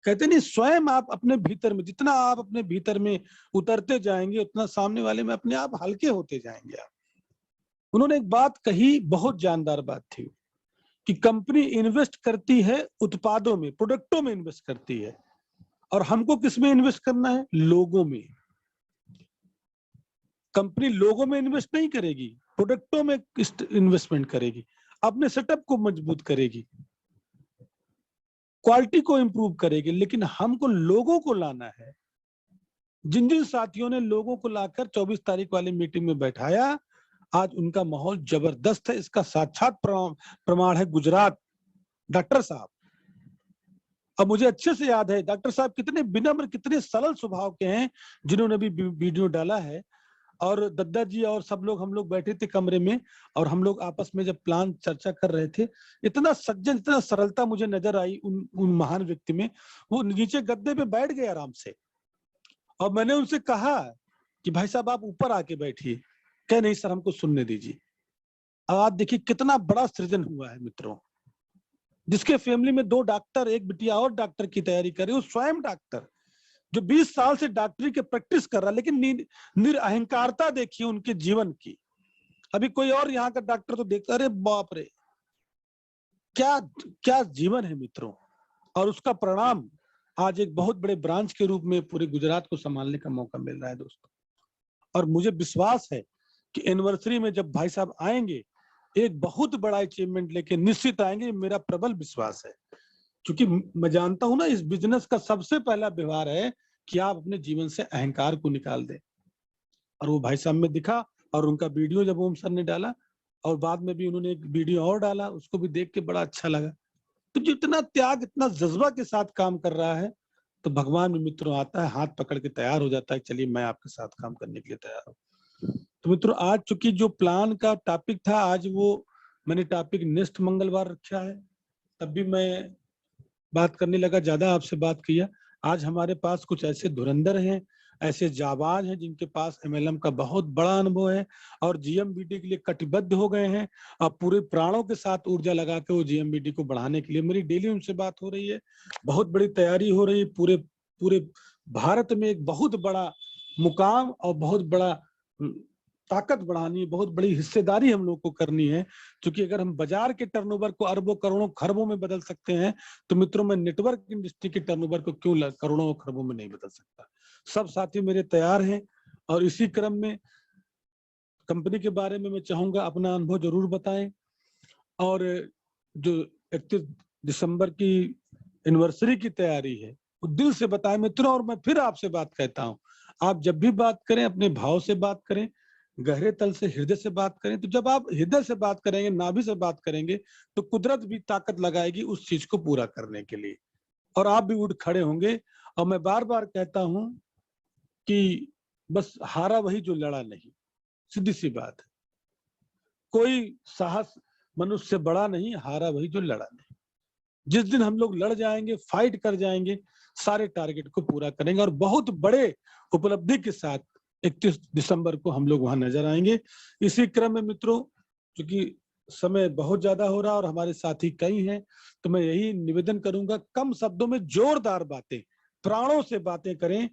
कहते नहीं स्वयं आप अपने भीतर में, जितना आप अपने भीतर में उतरते जाएंगे उतना सामने वाले में अपने आप हल्के होते जाएंगे आप। उन्होंने एक बात कही, बहुत जानदार बात थी, कि कंपनी इन्वेस्ट करती है उत्पादों में, प्रोडक्टों में इन्वेस्ट करती है, और हमको किस में इन्वेस्ट करना है? लोगों में। कंपनी लोगों में इन्वेस्ट नहीं करेगी, प्रोडक्टों में इन्वेस्टमेंट करेगी, अपने सेटअप को मजबूत करेगी, क्वालिटी को इंप्रूव करेगी, लेकिन हमको लोगों को लाना है। जिन जिन साथियों ने लोगों को लाकर 24 तारीख वाली मीटिंग में बैठाया, आज उनका माहौल जबरदस्त है। इसका साक्षात प्रमाण है गुजरात डॉक्टर साहब। अब मुझे अच्छे से याद है डॉक्टर साहब कितने विनम्र, कितने सरल स्वभाव के हैं, जिन्होंने भी वीडियो डाला है। और दद्दा जी और सब लोग, हम लोग बैठे थे कमरे में और हम लोग आपस में जब प्लान चर्चा कर रहे थे, इतना सज्जन, इतना सरलता मुझे नजर आई उन महान व्यक्ति में। वो नीचे गद्दे पे बैठ गए आराम से, और मैंने उनसे कहा कि भाई साहब आप ऊपर आके बैठिए। कह नहीं सर, हमको सुनने दीजिए। अब आप देखिए कितना बड़ा सृजन हुआ है मित्रों। जिसके फैमिली में 2 डॉक्टर, एक बिटिया और डॉक्टर की तैयारी कर रही है, वो स्वयं डॉक्टर, जो 20 साल से डॉक्टरी के प्रैक्टिस कर रहा है, लेकिन निरअहंकारता देखिए उनके जीवन की। अभी कोई और यहाँ का डॉक्टर तो देखता, अरे बाप रे, क्या क्या जीवन है मित्रों। और उसका परिणाम आज एक बहुत बड़े ब्रांच के रूप में पूरे गुजरात को संभालने का मौका मिल रहा है दोस्तों। और मुझे विश्वास है कि एनिवर्सरी में जब भाई साहब आएंगे, एक बहुत बड़ा अचीवमेंट लेके निश्चित आएंगे, मेरा प्रबल विश्वास है। क्योंकि मैं जानता हूं ना, इस बिजनेस का सबसे पहला व्यवहार है कि आप अपने जीवन से अहंकार को निकाल दें। और वो भाई साहब में दिखा, और उनका वीडियो जब ओम सर ने डाला, और बाद में भी उन्होंने एक वीडियो और डाला, उसको भी देख के बड़ा अच्छा लगा। तो जो इतना त्याग, इतना जज्बा के साथ काम कर रहा है, तो भगवान में मित्रों आता है, हाथ पकड़ के तैयार हो जाता है, चलिए मैं आपके साथ काम करने के लिए तैयार हूँ। तो मित्रों, आज चूंकि जो प्लान का टॉपिक था, आज वो मैंने टॉपिक नेक्स्ट मंगलवार रखा है, तब भी मैं बात करने लगा, ज्यादा आपसे बात किया। आज हमारे पास कुछ ऐसे धुरंधर हैं, ऐसे जाबाज हैं, जिनके पास एमएलएम का बहुत बड़ा अनुभव है और जीएमबीडी के लिए कटिबद्ध हो गए हैं, और पूरे प्राणों के साथ ऊर्जा लगा के वो जीएमबीडी को बढ़ाने के लिए, मेरी डेली उनसे बात हो रही है। बहुत बड़ी तैयारी हो रही है, पूरे पूरे भारत में एक बहुत बड़ा मुकाम और बहुत बड़ा ताकत बढ़ानी है, बहुत बड़ी हिस्सेदारी हम लोग को करनी है। क्योंकि अगर हम बाजार के टर्नओवर को अरबों, करोड़ों, खरबों में बदल सकते हैं, तो मित्रों मैं नेटवर्क इंडस्ट्री के टर्नओवर को क्यों करोड़ों और खरबों में नहीं बदल सकता। सब साथी मेरे तैयार हैं, और इसी क्रम में कंपनी के बारे में मैं चाहूंगा अपना अनुभव जरूर बताएं। और जो 31 दिसंबर की एनिवर्सरी की तैयारी है, वो दिल से बताएं मित्रों। और मैं फिर आपसे बात कहता हूं, आप जब भी बात करें अपने भाव से बात करें, गहरे तल से, हृदय से बात करें। तो जब आप हृदय से बात करेंगे, नाभि से बात करेंगे, तो कुदरत भी ताकत लगाएगी उस चीज को पूरा करने के लिए, और आप भी उठ खड़े होंगे। और मैं बार बार कहता हूं कि बस हारा वही जो लड़ा नहीं, सीधी सी बात है। कोई साहस मनुष्य से बड़ा नहीं, हारा वही जो लड़ा नहीं। जिस दिन हम लोग लड़ जाएंगे, फाइट कर जाएंगे, सारे टारगेट को पूरा करेंगे, और बहुत बड़े उपलब्धि के साथ 31 दिसंबर को हम लोग वहां नजर आएंगे। इसी क्रम में मित्रों, क्योंकि समय बहुत ज्यादा हो रहा है और हमारे साथी कई हैं, तो मैं यही निवेदन करूंगा, कम शब्दों में जोरदार बातें, प्राणों से बातें करें,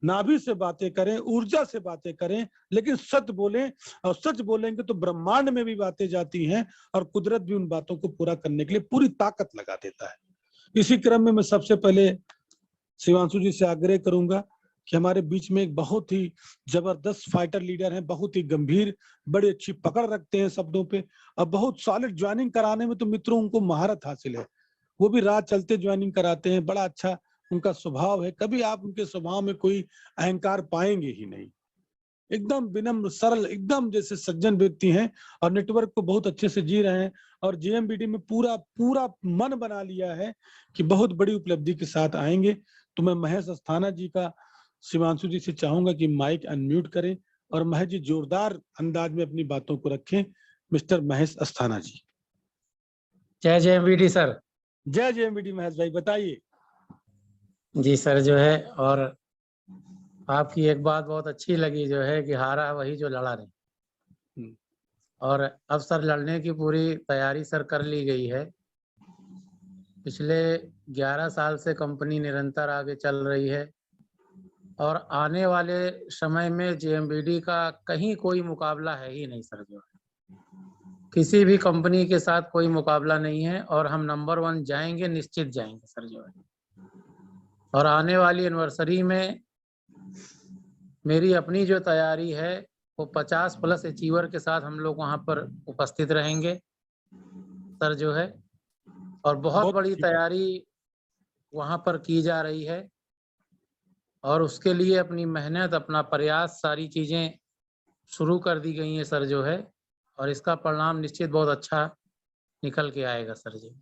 नाभि से बातें करें, ऊर्जा से बातें करें, लेकिन सच बोलें। और सच बोलेंगे तो ब्रह्मांड में भी बातें जाती हैं, और कुदरत भी उन बातों को पूरा करने के लिए पूरी ताकत लगा देता है। इसी क्रम में मैं सबसे पहले शिवांशु जी से आग्रह करूंगा कि हमारे बीच में एक बहुत ही जबरदस्त फाइटर लीडर हैं, बहुत ही गंभीर, बड़ी अच्छी पकड़ रखते हैं शब्दों पे, और बहुत सॉलिड ज्वाइनिंग कराने में तो मित्रों उनको महारत हासिल है। वो भी रात चलते ज्वाइनिंग कराते हैं, बड़ा अच्छा उनका स्वभाव है। कभी आप उनके स्वभाव में कोई अहंकार पाएंगे ही नहीं, एकदम विनम्र, सरल, एकदम जैसे सज्जन व्यक्ति हैं, और नेटवर्क को बहुत अच्छे से जी रहे हैं, और जीएमबीडी में पूरा पूरा मन बना लिया है कि बहुत बड़ी उपलब्धि के साथ आएंगे। तो मैं महेश अस्थाना जी का शिवांशु जी से चाहूंगा कि माइक अनम्यूट करें, और महेश जी जोरदार अंदाज में अपनी बातों को रखें। मिस्टर महेश अस्थाना जी। जय जीएमबीडी सर। जय जीएमबीडी महेश भाई, बताइए। जी सर, जो है और आपकी एक बात बहुत अच्छी लगी, जो है कि हारा वही जो लड़ा नहीं। और अब सर लड़ने की पूरी तैयारी सर कर ली गई है। पिछले 11 साल से कंपनी निरंतर आगे चल रही है और आने वाले समय में जेएमबीडी का कहीं कोई मुकाबला है ही नहीं सर। जो है किसी भी कंपनी के साथ कोई मुकाबला नहीं है और हम नंबर 1 जाएंगे, निश्चित जाएंगे सर। जो है और आने वाली एनिवर्सरी में मेरी अपनी जो तैयारी है वो 50+ अचीवर के साथ हम लोग वहाँ पर उपस्थित रहेंगे सर। जो है और बहुत बड़ी तैयारी वहाँ पर की जा रही है और उसके लिए अपनी मेहनत, अपना प्रयास, सारी चीज़ें शुरू कर दी गई हैं सर। जो है और इसका परिणाम निश्चित बहुत अच्छा निकल के आएगा सर जी।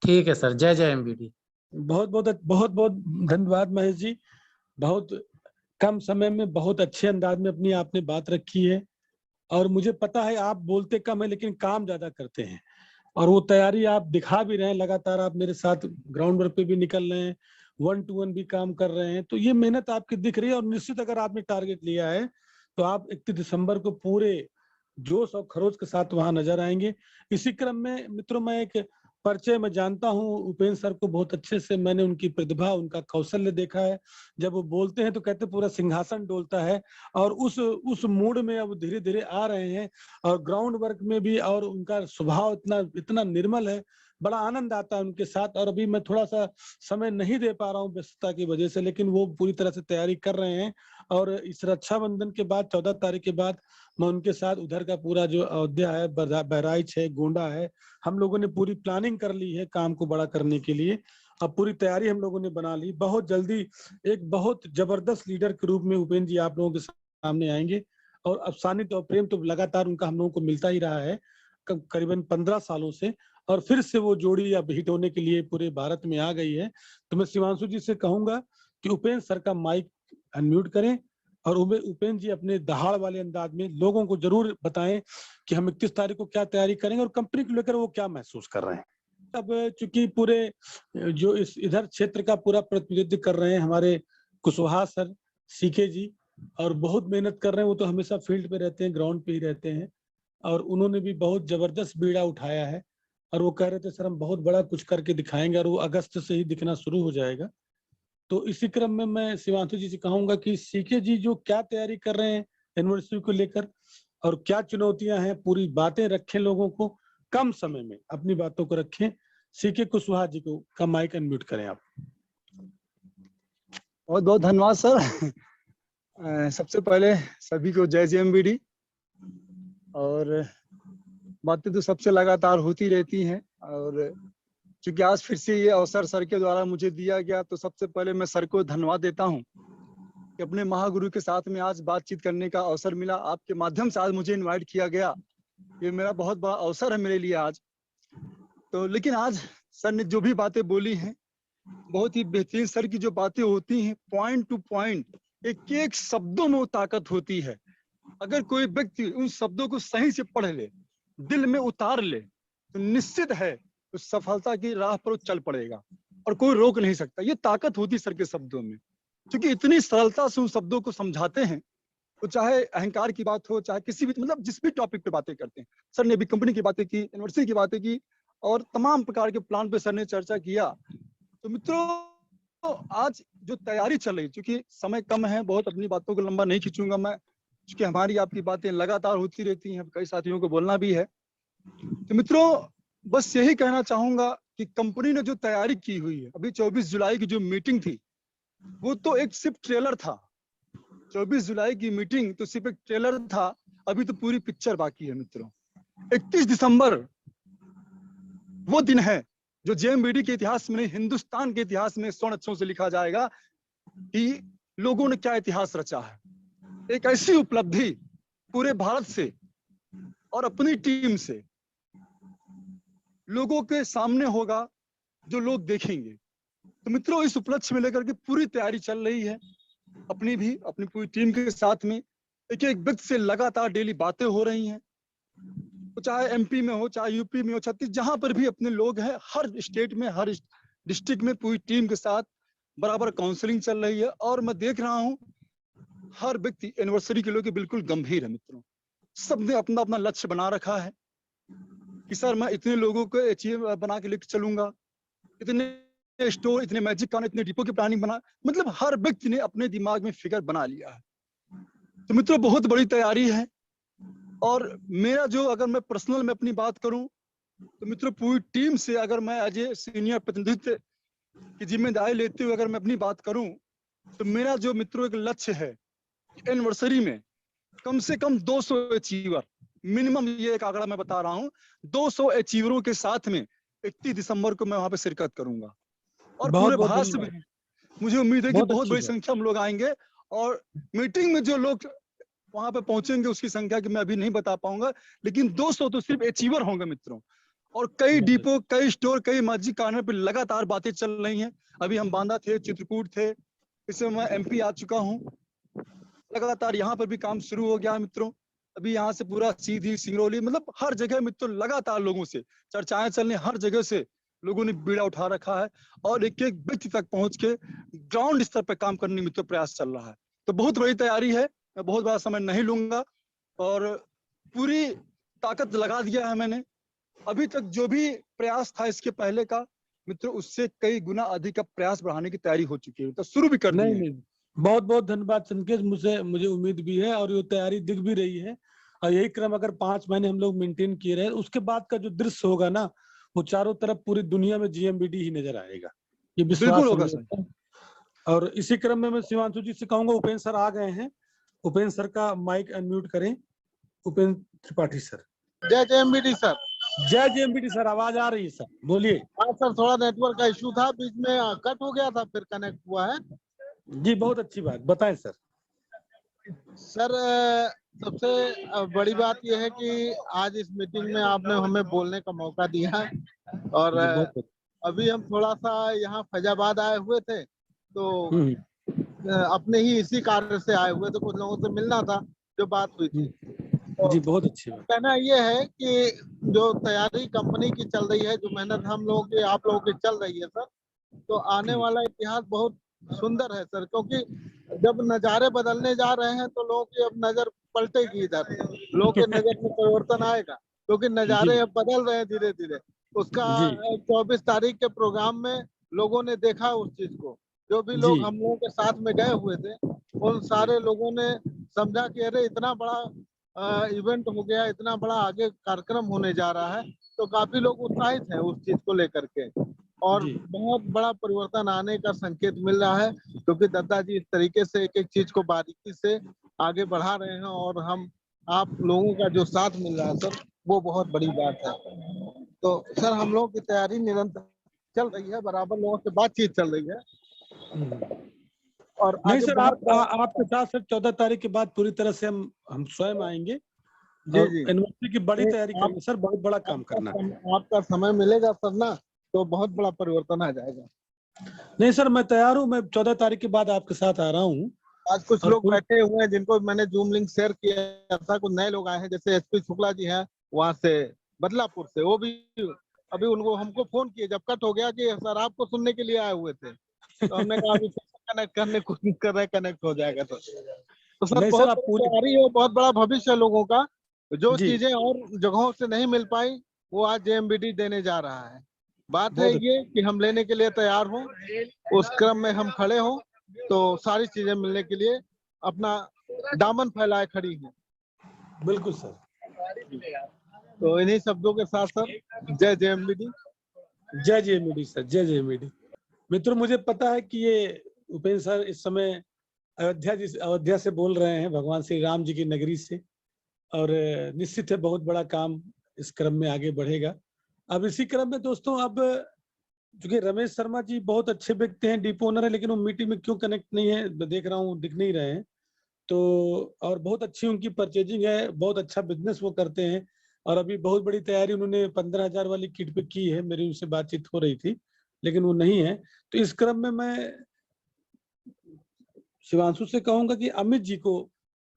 ठीक है सर, जय जय एमबीडी। बहुत बहुत धन्यवाद महेश जी। बहुत कम समय में बहुत अच्छे अंदाज में अपनी आपने बात रखी है और मुझे पता है आप बोलते कम है लेकिन काम ज्यादा करते हैं और वो तैयारी आप दिखा भी रहे हैं। लगातार आप मेरे साथ ग्राउंड वर्क पे भी निकल रहे हैं, 1 to 1 भी काम कर रहे हैं, तो ये मेहनत आपकी दिख रही है। और निश्चित अगर आपने टारगेट लिया है तो आप 31 दिसंबर को पूरे जोश और खरोच के साथ वहां नजर आएंगे। इसी क्रम में मित्रों, मैं एक परिचय में जानता हूं उपेंद्र सर को बहुत अच्छे से। मैंने उनकी प्रतिभा, उनका कौशल्य देखा है। जब वो बोलते हैं तो कहते पूरा सिंहासन डोलता है और उस मूड में अब धीरे धीरे आ रहे हैं और ग्राउंड वर्क में भी। और उनका स्वभाव इतना निर्मल है, बड़ा आनंद आता है उनके साथ। और अभी मैं थोड़ा सा समय नहीं दे पा रहा हूँ व्यस्तता की वजह से, लेकिन वो पूरी तरह से तैयारी कर रहे हैं। और इस रक्षाबंधन के बाद 14 तारीख के बाद मैं उनके साथ उधर का पूरा जो अयोध्या है, बहराइच है, गोंडा है, हम लोगों ने पूरी प्लानिंग कर ली है काम को बड़ा करने के लिए। अब पूरी तैयारी हम लोगों ने बना ली। बहुत जल्दी एक बहुत जबरदस्त लीडर के रूप में उपेंद्र जी आप लोगों के सामने आएंगे। और अब सानिध्य और प्रेम तो लगातार उनका हम लोगों को मिलता ही रहा है करीबन 15 सालों से। और फिर से वो जोड़ी अब हिट होने के लिए पूरे भारत में आ गई है। तो मैं शिवांशु जी से कहूंगा कि उपेंद्र सर का माइक अनम्यूट करें और उपेंद्र जी अपने दहाड़ वाले अंदाज में लोगों को जरूर बताएं कि हम 31 तारीख को क्या तैयारी करेंगे और कंपनी को लेकर वो क्या महसूस कर रहे हैं। अब चूंकि पूरे जो इधर क्षेत्र का पूरा प्रतिनिधित्व कर रहे हैं हमारे कुशवाहा सर, सीके जी, और बहुत मेहनत कर रहे हैं। वो तो हमेशा फील्ड पे रहते हैं, ग्राउंड पे ही रहते हैं और उन्होंने भी बहुत जबरदस्त बीड़ा उठाया है। और वो कह रहे थे सर हम बहुत बड़ा कुछ करके दिखाएंगे और वो अगस्त से ही दिखना शुरू हो जाएगा। तो इसी क्रम में मैं शिवांशु जी से कहूंगा कि सीके जी जो क्या तैयारी कर रहे हैं यूनिवर्सिटी को लेकर और क्या चुनौतियां हैं, पूरी बातें रखें, लोगों को कम समय में अपनी बातों को रखें। सीके कुशवाहा जी को का माइक अनम्यूट करें आप। बहुत बहुत धन्यवाद सर। सबसे पहले सभी को जय जय एमबीडी। और बातें तो सबसे लगातार होती रहती हैं और क्योंकि आज फिर से ये अवसर सर के द्वारा मुझे दिया गया, तो सबसे पहले मैं सर को धन्यवाद देता हूं कि अपने महागुरु के साथ में आज बातचीत करने का अवसर मिला। आपके माध्यम से आज मुझे इनवाइट किया गया, ये मेरा बहुत बड़ा अवसर है मेरे लिए आज। तो लेकिन आज सर ने जो भी बातें बोली हैं बहुत ही बेहतरीन। सर की जो बातें होती हैं पॉइंट टू पॉइंट, एक एक शब्दों में वो ताकत होती है। अगर कोई व्यक्ति उन शब्दों को सही से पढ़ ले, दिल में उतार ले, तो निश्चित है तो सफलता की राह पर वो चल पड़ेगा और कोई रोक नहीं सकता। ये ताकत होती सर के शब्दों में, क्योंकि इतनी सरलता से उन शब्दों को समझाते हैं। तो चाहे अहंकार की बात हो, चाहे किसी भी मतलब जिस भी टॉपिक पे बातें करते हैं। सर ने अभी कंपनी की बातें की, यूनिवर्सिटी की बातें की और तमाम प्रकार के प्लान पे सर ने चर्चा किया। तो मित्रों आज जो तैयारी चल रही, क्योंकि समय कम है, बहुत अपनी बातों को लंबा नहीं खींचूंगा मैं, क्योंकि हमारी आपकी बातें लगातार होती रहती हैं, कई साथियों को बोलना भी है। तो मित्रों बस यही कहना चाहूंगा कि कंपनी ने जो तैयारी की हुई है, अभी 24 जुलाई की जो मीटिंग थी वो तो एक सिर्फ ट्रेलर था। 24 जुलाई की मीटिंग तो सिर्फ एक ट्रेलर था, अभी तो पूरी पिक्चर बाकी है मित्रों। 31 दिसंबर वो दिन है जो जेएमबीडी के इतिहास में नहीं, हिंदुस्तान के इतिहास में स्वर्ण अक्षरों से लिखा जाएगा कि लोगों ने क्या इतिहास रचा है। एक ऐसी उपलब्धि पूरे भारत से और अपनी टीम से लोगों के सामने होगा जो लोग देखेंगे। तो मित्रों इस उपलक्ष्य में लेकर के पूरी तैयारी चल रही है, अपनी भी अपनी पूरी टीम के साथ में। एक एक व्यक्ति से लगातार डेली बातें हो रही हैं, तो चाहे एमपी में हो, चाहे यूपी में हो, छत्तीस, जहां पर भी अपने लोग हैं, हर स्टेट में, हर डिस्ट्रिक्ट में पूरी टीम के साथ बराबर काउंसलिंग चल रही है और मैं देख रहा हूँ हर व्यक्ति एनिवर्सरी के लेकर बिल्कुल गंभीर है मित्रों। सबने अपना अपना लक्ष्य बना रखा है कि सर मैं इतने लोगों को अचीव बना के लेकर चलूंगा, इतने स्टोर, इतने मैजिक कॉर्नर, इतने डिपो की प्लानिंग बना, मतलब हर व्यक्ति ने अपने दिमाग में फिगर बना लिया है। तो मित्रों बहुत बड़ी तैयारी है। और मेरा जो, अगर मैं पर्सनल में अपनी बात करूं तो मित्रों पूरी टीम से अगर मैं एज ए सीनियर प्रतिनिधित्व की जिम्मेदारी लेते हुए अगर मैं अपनी बात करूं तो मेरा जो मित्रों एक लक्ष्य है एनिवर्सरी में कम से कम 200 अचीवर मिनिमम, ये एक आंकड़ा मैं बता रहा हूँ, 200 अचीवरों के साथ में 31 दिसंबर को मैं वहां पे शिरकत करूंगा। और पूरे भारत से मुझे उम्मीद है कि बहुत बड़ी संख्या में लोग आएंगे और मीटिंग में जो लोग वहां पे पहुंचेंगे उसकी संख्या की मैं अभी नहीं बता पाऊंगा, लेकिन 200 तो सिर्फ अचीवर होंगे मित्रों। और कई डिपो, कई स्टोर, कई मैजिक कॉर्नर पे लगातार बातें चल रही हैं। अभी हम बांदा थे, चित्रकूट थे, इस समय मैं MP आ चुका हूँ, लगातार यहाँ पर भी काम शुरू हो गया है मित्रों। अभी यहाँ से पूरा सीधी, सिंगरौली, मतलब हर जगह मित्रों लगातार लोगों से चर्चाएं चलने, हर जगह से लोगों ने बीड़ा उठा रखा है और एक एक व्यक्ति तक पहुंच के ग्राउंड स्तर पर काम करने में मित्रों प्रयास चल रहा है। तो बहुत बड़ी तैयारी है, मैं बहुत बड़ा समय नहीं लूंगा और पूरी ताकत लगा दिया है मैंने। अभी तक जो भी प्रयास था इसके पहले का मित्रों उससे कई गुना अधिक का प्रयास बढ़ाने की तैयारी हो चुकी है, तो शुरू भी कर दी है। बहुत बहुत धन्यवाद संकेत, मुझे उम्मीद भी है और ये तैयारी दिख भी रही है। और यही क्रम अगर 5 महीने हम लोग मेंटेन किए रहे, उसके बाद का जो दृश्य होगा ना, वो चारों तरफ पूरी दुनिया में GMBD ही नजर आएगा, ये विश्वास होगा सर। और इसी क्रम में मैं शिवांशु जी से कहूंगा, उपेंद्र सर आ गए हैं, उपेंद्र सर का माइक अनम्यूट करें। उपेंद्र त्रिपाठी सर। जय JMBD सर। जय JMBD सर, आवाज आ रही है सर, बोलिए। हाँ सर, थोड़ा नेटवर्क का इशू था, बीच में कट हो गया था, फिर कनेक्ट हुआ है। जी बहुत अच्छी बात, बताएं सर। सर सबसे बड़ी बात यह है कि आज इस मीटिंग में आपने हमें बोलने का मौका दिया और अभी हम थोड़ा सा यहाँ फैजाबाद आए हुए थे, तो अपने ही इसी कार्य से आए हुए थे, कुछ लोगों से मिलना था, जो बात हुई थी। तो जी बहुत अच्छी बात। कहना ये है कि जो तैयारी कंपनी की चल रही है, जो मेहनत हम लोगों की, आप लोगों की चल रही है सर, तो आने वाला इतिहास बहुत सुंदर है सर, क्योंकि जब नजारे बदलने जा रहे हैं तो लोगों की अब नजर पलटेगी, इधर लोगों के नजर में परिवर्तन आएगा, क्योंकि नजारे अब बदल रहे हैं धीरे धीरे। उसका 24 तारीख के प्रोग्राम में लोगों ने देखा उस चीज को, जो भी लोग हम लोगों के साथ में गए हुए थे, उन सारे लोगों ने समझा कि अरे इतना बड़ा इवेंट हो गया, इतना बड़ा आगे कार्यक्रम होने जा रहा है, तो काफी लोग उत्साहित हैं उस चीज को लेकर के और बहुत बड़ा परिवर्तन आने का संकेत मिल रहा है, क्योंकि दत्ता जी इस तरीके से एक एक चीज को बारीकी से आगे बढ़ा रहे हैं और हम आप लोगों का जो साथ मिल रहा है सर, वो बहुत बड़ी बात है। तो सर हम लोगों की तैयारी निरंतर चल रही है, बराबर लोगों से बातचीत चल रही है। और नहीं सर, आपके साथ सर 14 तारीख के बाद पूरी तरह से हम स्वयं आएंगे। जी जी, यूनिवर्सिटी की बड़ी तैयारी करेंगे सर, बहुत बड़ा काम करना है। आपका समय मिलेगा सर ना, तो बहुत बड़ा परिवर्तन आ जाएगा। नहीं सर मैं तैयार हूँ, मैं 14 तारीख के बाद आपके साथ आ रहा हूँ। आज कुछ लोग बैठे हुए हैं जिनको मैंने जूम लिंक शेयर किया था, कुछ नए लोग आए हैं, जैसे SP शुक्ला जी हैं वहाँ से बदलापुर से, वो भी अभी उनको हमको फोन किए जब कट हो गया कि सर आपको सुनने के लिए आए हुए थे, तो हमने कहा अभी कनेक्ट करने की कोशिश कर रहे हैं, कनेक्ट हो जाएगा। तो सर बहुत तैयारी है, बहुत बड़ा भविष्य है लोगों का, जो चीजें और जगहों से नहीं मिल पाई वो आज JMBD देने जा रहा है। बात है ये कि हम लेने के लिए तैयार हों, उस क्रम में हम खड़े हों, तो सारी चीजें मिलने के लिए अपना दामन फैलाए खड़ी हैं। बिल्कुल सर। तो इन्हीं शब्दों के साथ सर जय JMBD। जय JMBD सर, जय JMBD। मित्रों मुझे पता है कि ये उपेंद्र सर इस समय अयोध्या से बोल रहे हैं, भगवान श्री राम जी की नगरी से, और निश्चित है बहुत बड़ा काम इस क्रम में आगे बढ़ेगा। अब इसी क्रम में दोस्तों, अब चूंकि रमेश शर्मा जी बहुत अच्छे व्यक्ति हैं, डिपो ओनर है, लेकिन वो मीटिंग में क्यों कनेक्ट नहीं है, देख रहा हूँ दिख नहीं रहे हैं। तो और बहुत अच्छी उनकी परचेजिंग है, बहुत अच्छा बिजनेस वो करते हैं, और अभी बहुत बड़ी तैयारी उन्होंने 15,000 वाली किट पे की है। मेरी उनसे बातचीत हो रही थी, लेकिन वो नहीं है। तो इस क्रम में मैं शिवांशु से कहूंगा कि अमित जी को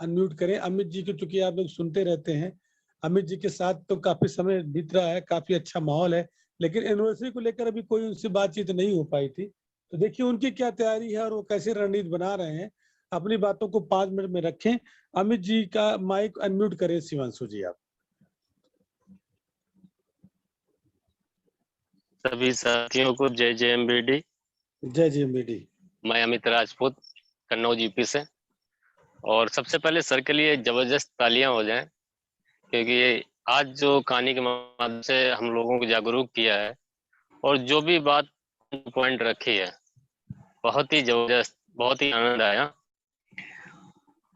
अनम्यूट करें। अमित जी को चूंकि आप लोग सुनते रहते हैं, अमित जी के साथ तो काफी समय बीत रहा है, काफी अच्छा माहौल है, लेकिन एनिवर्सरी को लेकर अभी कोई उनसे बातचीत नहीं हो पाई थी। तो देखिए उनकी क्या तैयारी है और वो कैसे रणनीति बना रहे हैं। अपनी बातों को 5 मिनट में रखें। अमित जी का माइक अनम्यूट करें। शिवांशु जी आप। सभी साथियों को जय जय एमबीडी। जय जय एमबीडी। मैं अमित राजपूत, कन्नौज यूपी से। और सबसे पहले सर के लिए जबरदस्त तालियां हो जाएं, क्योंकि ये आज जो कहानी के माध्यम से हम लोगों को जागरूक किया है और जो भी बात पॉइंट रखी है, बहुत ही जबरदस्त, बहुत ही आनंद आया।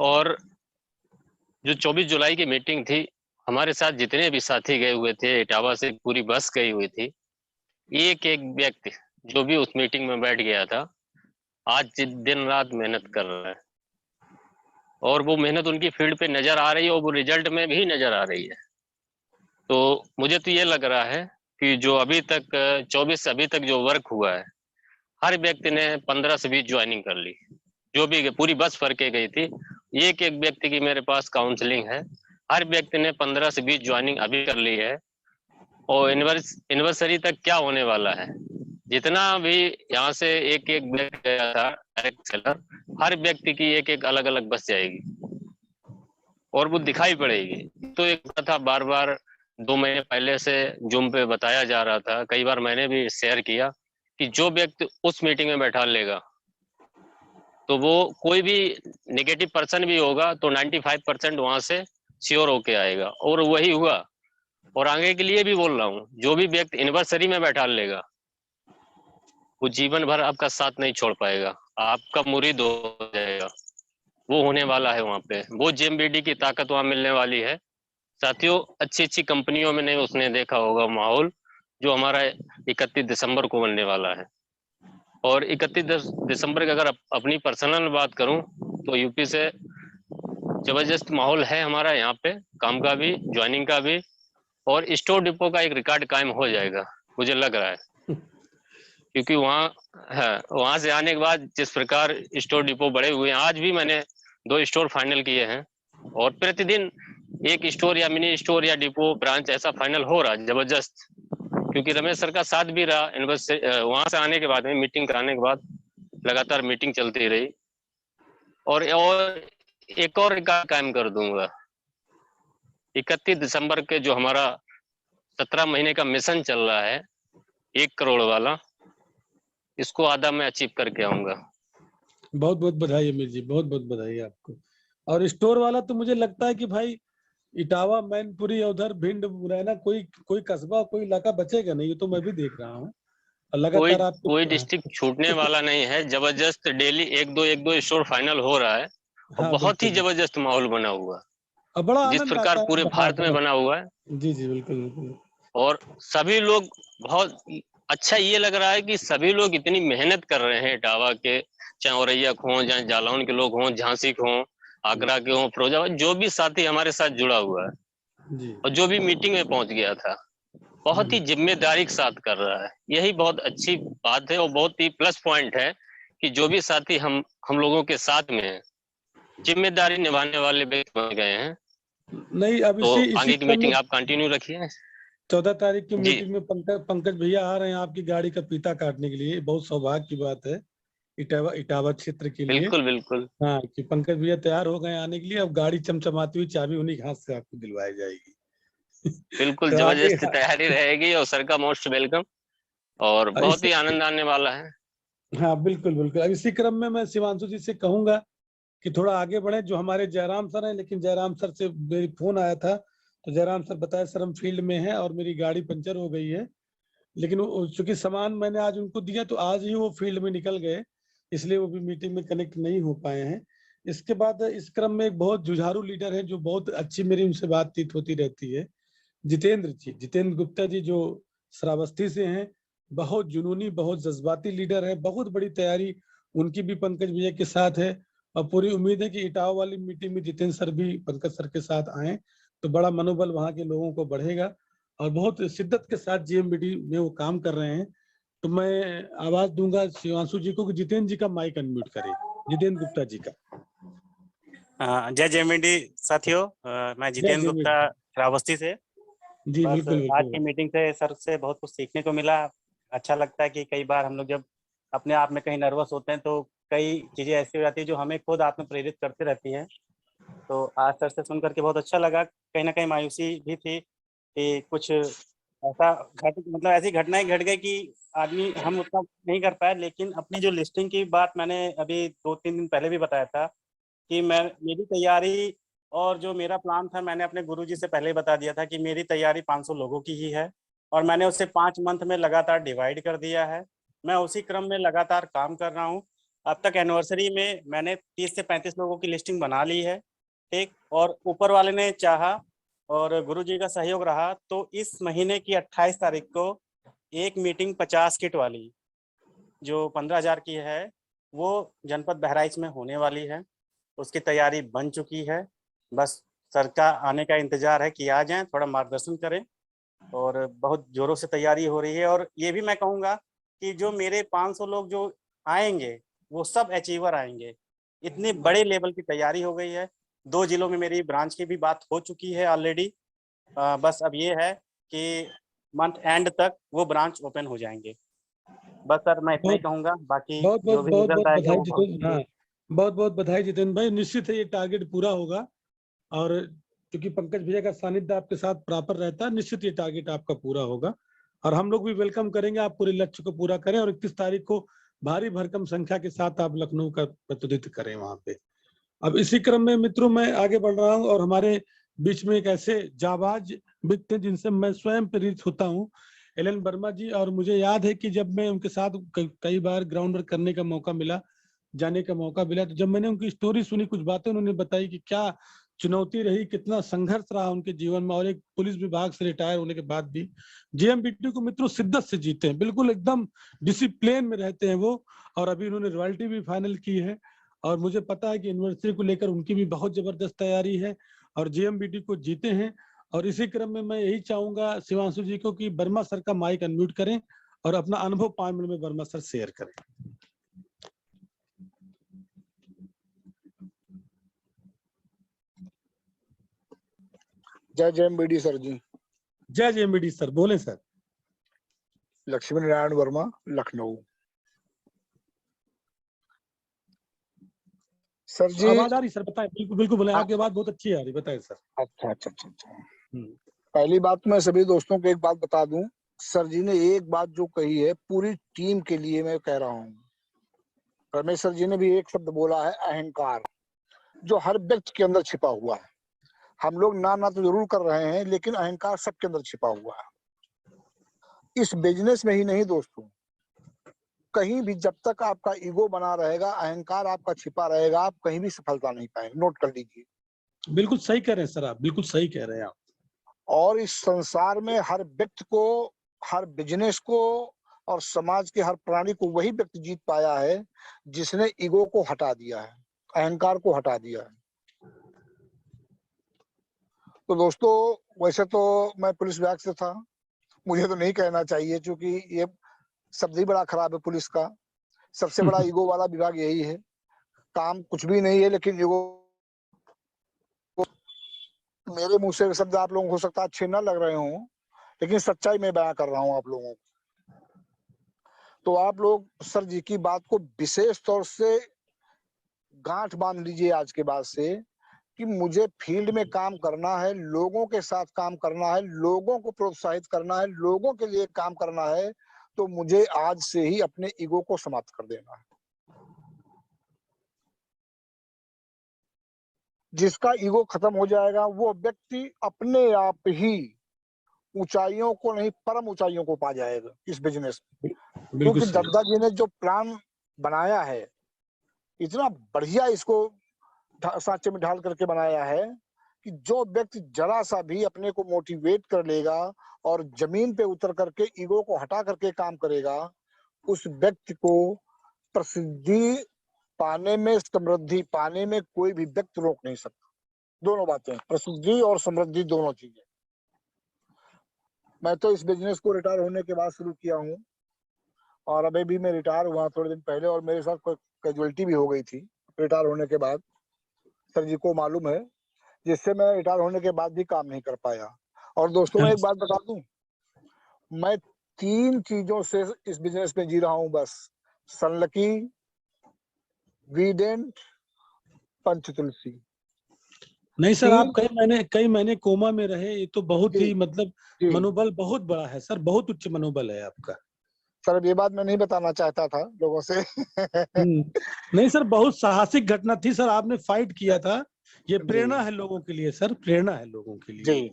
और जो 24 जुलाई की मीटिंग थी, हमारे साथ जितने भी साथी गए हुए थे, इटावा से पूरी बस गई हुई थी, एक एक व्यक्ति जो भी उस मीटिंग में बैठ गया था, आज दिन रात मेहनत कर रहा है और वो मेहनत उनकी फील्ड पे नजर आ रही है और वो रिजल्ट में भी नजर आ रही है। तो मुझे तो ये लग रहा है कि जो अभी तक 24 से अभी तक जो वर्क हुआ है, हर व्यक्ति ने 15 से 20 ज्वाइनिंग कर ली। जो भी पूरी बस भर के गई थी, एक एक व्यक्ति की मेरे पास काउंसलिंग है, हर व्यक्ति ने 15 से 20 ज्वाइनिंग अभी कर ली है। और एनिवर्सरी तक क्या होने वाला है, जितना भी यहाँ से एक एक व्यक्ति गया था डायरेक्ट सेलर, हर व्यक्ति की एक एक अलग अलग बस जाएगी और वो दिखाई पड़ेगी। तो एक था बार बार 2 महीने पहले से जूम पे बताया जा रहा था, कई बार मैंने भी शेयर किया कि जो व्यक्ति उस मीटिंग में बैठा लेगा तो वो कोई भी नेगेटिव पर्सन भी होगा तो 95% वहां से श्योर होके आएगा। और वही हुआ। और आगे के लिए भी बोल रहा हूँ, जो भी व्यक्ति एनिवर्सरी में बैठा लेगा वो जीवन भर आपका साथ नहीं छोड़ पाएगा, आपका मुरीद हो जाएगा। वो होने वाला है वहां पे, वो जेएमबीडी की ताकत वहां मिलने वाली है। साथियों, अच्छी अच्छी कंपनियों में नहीं उसने देखा होगा माहौल जो हमारा 31 दिसंबर को बनने वाला है। और 31 दिसंबर की अगर अपनी पर्सनल बात करूं तो यूपी से जबरदस्त माहौल है हमारा यहाँ पे, काम का भी, ज्वाइनिंग का भी। और स्टोर डिपो का एक रिकॉर्ड कायम हो जाएगा मुझे लग रहा है, क्योंकि वहां से आने के बाद जिस प्रकार स्टोर डिपो बढ़े हुए हैं, आज भी मैंने 2 स्टोर फाइनल किए हैं और प्रतिदिन एक स्टोर या मिनी स्टोर या डिपो ब्रांच ऐसा फाइनल हो रहा है जबरदस्त। क्योंकि रमेश सर का साथ भी रहा वहां से आने के बाद में, मीटिंग कराने के बाद लगातार मीटिंग चलती रही। और एक और रिकॉर्ड कायम कर दूंगा, 31 दिसंबर के जो हमारा 17 महीने का मिशन चल रहा है 1 करोड़ वाला, इसको आधा मैं अचीव करके आऊंगा। बहुत बहुत बधाई अमीर जी, बहुत बहुत बधाई आपको। और स्टोर वाला तो मुझे लगता है कि भाई इटावा, मैनपुरी, उधर भिंड, मुरैना, कोई कस्बा, कोई इलाका बचेगा नहीं। ये तो मैं भी देख रहा हूँ लगातार आपको। कोई डिस्ट्रिक्ट छूटने वाला नहीं है। जबरदस्त डेली एक दो स्टोर फाइनल हो रहा है और बहुत ही जबरदस्त माहौल बना हुआ है, और बड़ा जिस आनंद प्रकार आता है। पूरे भारत में बना हुआ है। जी जी बिल्कुल बिल्कुल। और सभी लोग, बहुत अच्छा ये लग रहा है कि सभी लोग इतनी मेहनत कर रहे हैं इटावा के, चाहे औरैया हों, चाहे जालौन के लोग हों, झांसी के हों, आगरा के हों, फिरोजाबाद, जो भी साथी हमारे साथ जुड़ा हुआ है जी। और जो भी मीटिंग में पहुंच गया था, बहुत ही जिम्मेदारी के साथ कर रहा है। यही बहुत अच्छी बात है और बहुत ही प्लस पॉइंट है कि जो भी साथी हम लोगों के साथ में है, जिम्मेदारी निभाने वाले व्यक्ति बन गए हैं। नहीं, अब तो इसी आगे की मीटिंग आप कंटिन्यू रखिए। 14 तारीख की मीटिंग में पंकज भैया आ रहे हैं आपकी गाड़ी का फीता काटने के लिए। बहुत सौभाग्य की बात है इटावा क्षेत्र के लिए। बिल्कुल बिल्कुल। हाँ, कि पंकज भैया तैयार हो गए आने के लिए। अब गाड़ी चमचमाती हुई चाबी उन्हीं के हाथ से आपको दिलवाई जाएगी। बिल्कुल तो जबरदस्त तैयारी रहेगी और सर का मोस्ट वेलकम, और बहुत ही आनंद आने वाला है। हाँ बिल्कुल बिल्कुल। अब इसी क्रम में मैं शिवांशु जी से कहूंगा कि थोड़ा आगे बढ़े। जो हमारे जयराम सर हैं, लेकिन जयराम सर से मेरी फोन आया था तो जयराम सर बताया सर हम फील्ड में हैं और मेरी गाड़ी पंचर हो गई है। लेकिन चूंकि सामान मैंने आज उनको दिया तो आज ही वो फील्ड में निकल गए, इसलिए वो भी मीटिंग में कनेक्ट नहीं हो पाए हैं। इसके बाद इस क्रम में एक बहुत जुझारू लीडर है जो बहुत अच्छी मेरी उनसे बातचीत होती रहती है, जितेंद्र गुप्ता जी, जो श्रावस्ती से हैं। बहुत जुनूनी, बहुत जज्बाती लीडर है। बहुत बड़ी तैयारी उनकी भी पंकज भैया के साथ है और पूरी उम्मीद है कि इटावा वाली मीटिंग में जितेंद्र सर भी पंकज सर के साथ आए तो बड़ा मनोबल वहां के लोगों को बढ़ेगा और बहुत शिद्दत के साथ जेएमबीडी में वो काम कर रहे हैं। तो मैं आवाज दूंगा शिवांशु जी को कि जितेंद्र जी का माइक अनम्यूट करें, जितेंद्र गुप्ता जी का। जय जेएमबीडी साथियों, मैं जितेंद्र गुप्ता श्रावस्ती से। जी बस बिल्कुल आज की बिल्कुल। मीटिंग से सर से बहुत कुछ सीखने को मिला। अच्छा लगता है कि कई बार हम लोग जब अपने आप में कहीं नर्वस होते हैं तो कई चीजें ऐसी हो जाती है जो हमें खुद आत्म प्रेरित करती रहती हैं। तो आज सर से सुन करके बहुत अच्छा लगा। कहीं ना कहीं मायूसी भी थी कि कुछ ऐसा मतलब ऐसी घटनाएं घट गई कि आदमी हम उतना नहीं कर पाए। लेकिन अपनी जो लिस्टिंग की बात मैंने अभी 2-3 दिन पहले भी बताया था कि मैं मेरी तैयारी और जो मेरा प्लान था, मैंने अपने गुरुजी से पहले ही बता दिया था कि मेरी तैयारी 500 लोगों की ही है और मैंने उसे 5 मंथ में लगातार डिवाइड कर दिया है। मैं उसी क्रम में लगातार काम कर रहा हूँ। अब तक एनिवर्सरी में मैंने 30 से 35 लोगों की लिस्टिंग बना ली है, ठीक। और ऊपर वाले ने चाहा और गुरुजी का सहयोग रहा तो इस महीने की 28 तारीख को एक मीटिंग 50 किट वाली जो 15,000 की है, वो जनपद बहराइच में होने वाली है। उसकी तैयारी बन चुकी है। बस सर का आने का इंतजार है कि आ जाएं, थोड़ा मार्गदर्शन करें। और बहुत जोरों से तैयारी हो रही है। और ये भी मैं कहूँगा कि जो मेरे 500 लोग जो आएंगे वो सब अचीवर आएंगे। इतनी बड़े लेवल की तैयारी हो गई है। 2 जिलों में मेरी ब्रांच की भी बात हो चुकी है ऑलरेडी। बस अब ये है कि मंथ एंड तक वो ब्रांच ओपन हो जाएंगे। बस सर मैं इतना ही बहुत कहूँगा, बाकी बहुत बहुत जो भी बहुत रिजल्ट बहुत आएगा बधाई वो बहुत जितेंद्र। हाँ, बहुत बहुत बधाई जितेंद्र भाई, निश्चित है ये टारगेट पूरा होगा। और क्योंकि पंकज भैया का सानिध्य आपके साथ प्रॉपर रहता है, निश्चित ये टारगेट आपका पूरा होगा। और हम लोग भी वेलकम करेंगे, आप पूरे लक्ष्य को पूरा करें और 31 तारीख को भारी भरकम संख्या के साथ आप लखनऊ का प्रतिनिधित्व करें वहां पे। अब इसी क्रम में मित्रों मैं आगे बढ़ रहा हूं और हमारे बीच में एक ऐसे जाबाज व्यक्ति हैं जिनसे मैं स्वयं प्रेरित होता हूं, एलन वर्मा जी। और मुझे याद है कि जब मैं उनके साथ कई बार ग्राउंड वर्क करने का मौका मिला, जाने का मौका मिला, तो जब मैंने उनकी स्टोरी सुनी, कुछ बातें उन्होंने बताई कि क्या चुनौती रही, कितना संघर्ष रहा उनके जीवन में, और एक पुलिस विभाग से रिटायर होने के बाद भी जेएमबीटी को मित्रों शिद्दत से जीते हैं, बिल्कुल एकदम डिसिप्लिन में रहते हैं वो। और अभी उन्होंने रॉयल्टी भी फाइनल की है और मुझे पता है कि यूनिवर्सिटी को लेकर उनकी भी बहुत जबरदस्त तैयारी है और जेएमबीटी को जीते हैं। और इसी क्रम में मैं यही चाहूंगा शिवांशु जी को कि वर्मा सर का माइक अनम्यूट करें और अपना अनुभव 5 मिनट में वर्मा सर शेयर करें। जय जेएमबीडी सर जी। जय जेएमबीडी सर, बोले सर। लक्ष्मी नारायण वर्मा, लखनऊ। सर जी आवाज आ रही सर? बताएं। बिल्कुल बिल्कुल बोले, आपकी आवाज बहुत अच्छी आ रही, बताएं सर। अच्छा। पहली बात मैं सभी दोस्तों को एक बात बता दूं, सर जी ने एक बात जो कही है पूरी टीम के लिए मैं कह रहा हूं। रमेश सर जी ने भी एक शब्द बोला है, अहंकार, जो हर व्यक्ति के अंदर छिपा हुआ है। हम लोग ना तो जरूर कर रहे हैं, लेकिन अहंकार सबके अंदर छिपा हुआ है। इस बिजनेस में ही नहीं दोस्तों, कहीं भी जब तक आपका ईगो बना रहेगा, अहंकार आपका छिपा रहेगा, आप कहीं भी सफलता नहीं पाएंगे। नोट कर लीजिए। बिल्कुल सही कह रहे हैं सर, आप बिल्कुल सही कह रहे हैं आप। और इस संसार में हर व्यक्ति को, हर बिजनेस को और समाज के हर प्राणी को वही व्यक्ति जीत पाया है जिसने ईगो को हटा दिया है, अहंकार को हटा दिया है। तो दोस्तों, वैसे तो मैं पुलिस विभाग से था, मुझे तो नहीं कहना चाहिए क्योंकि ये शब्द ही बड़ा खराब है पुलिस का। सबसे बड़ा ईगो वाला विभाग यही है। काम कुछ भी नहीं है लेकिन ईगो। मेरे मुंह से शब्द आप लोगों को हो सकता है अच्छे ना लग रहे हों, लेकिन सच्चाई में बयां कर रहा हूं आप लोगों को। तो आप लोग सर जी की बात को विशेष तौर से गांठ बांध लीजिए आज के बाद से कि मुझे फील्ड में काम करना है, लोगों के साथ काम करना है, लोगों को प्रोत्साहित करना है, लोगों के लिए काम करना है। तो मुझे आज से ही अपने ईगो को समाप्त कर देना है। जिसका ईगो खत्म हो जाएगा वो व्यक्ति अपने आप ही ऊंचाइयों को नहीं, परम ऊंचाइयों को पा जाएगा इस बिजनेस में। क्योंकि दद्दा जी ने जो प्लान बनाया है, इतना बढ़िया इसको सांचे में ढाल करके बनाया है कि जो व्यक्ति जरा सा भी अपने को मोटिवेट कर लेगा और जमीन पे उतर करके ईगो को हटा करके काम करेगा, उस व्यक्ति को प्रसिद्धि पाने में, समृद्धि पाने में कोई भी व्यक्ति रोक नहीं सकता। दोनों बातें, प्रसिद्धि और समृद्धि, दोनों चीजें। मैं तो इस बिजनेस को रिटायर होने के बाद शुरू किया हूँ और अभी भी मैं रिटायर हुआ थोड़े दिन पहले और मेरे साथ कोई कैजुअलिटी भी हो गई थी रिटायर होने के बाद, सर जी को मालूम है, जिससे मैं रिटायर होने के बाद भी काम नहीं कर पाया। और दोस्तों मैं एक बात बता दूं, मैं 3 चीजों से इस बिजनेस में जी रहा हूं बस, सनलकी, वीडेंट, पंचतुलसी। नहीं सर, आप तीन कई महीने कोमा में रहे, ये तो बहुत जी ही मतलब जी मनोबल बहुत बड़ा है सर, बहुत उच्च मनोबल है आपका। सर, अब ये बात मैं नहीं बताना चाहता था लोगों से। नहीं सर, बहुत साहसिक घटना थी सर, आपने फाइट किया था। ये जी प्रेरणा है लोगों के लिए सर, प्रेरणा है लोगों के लिए जी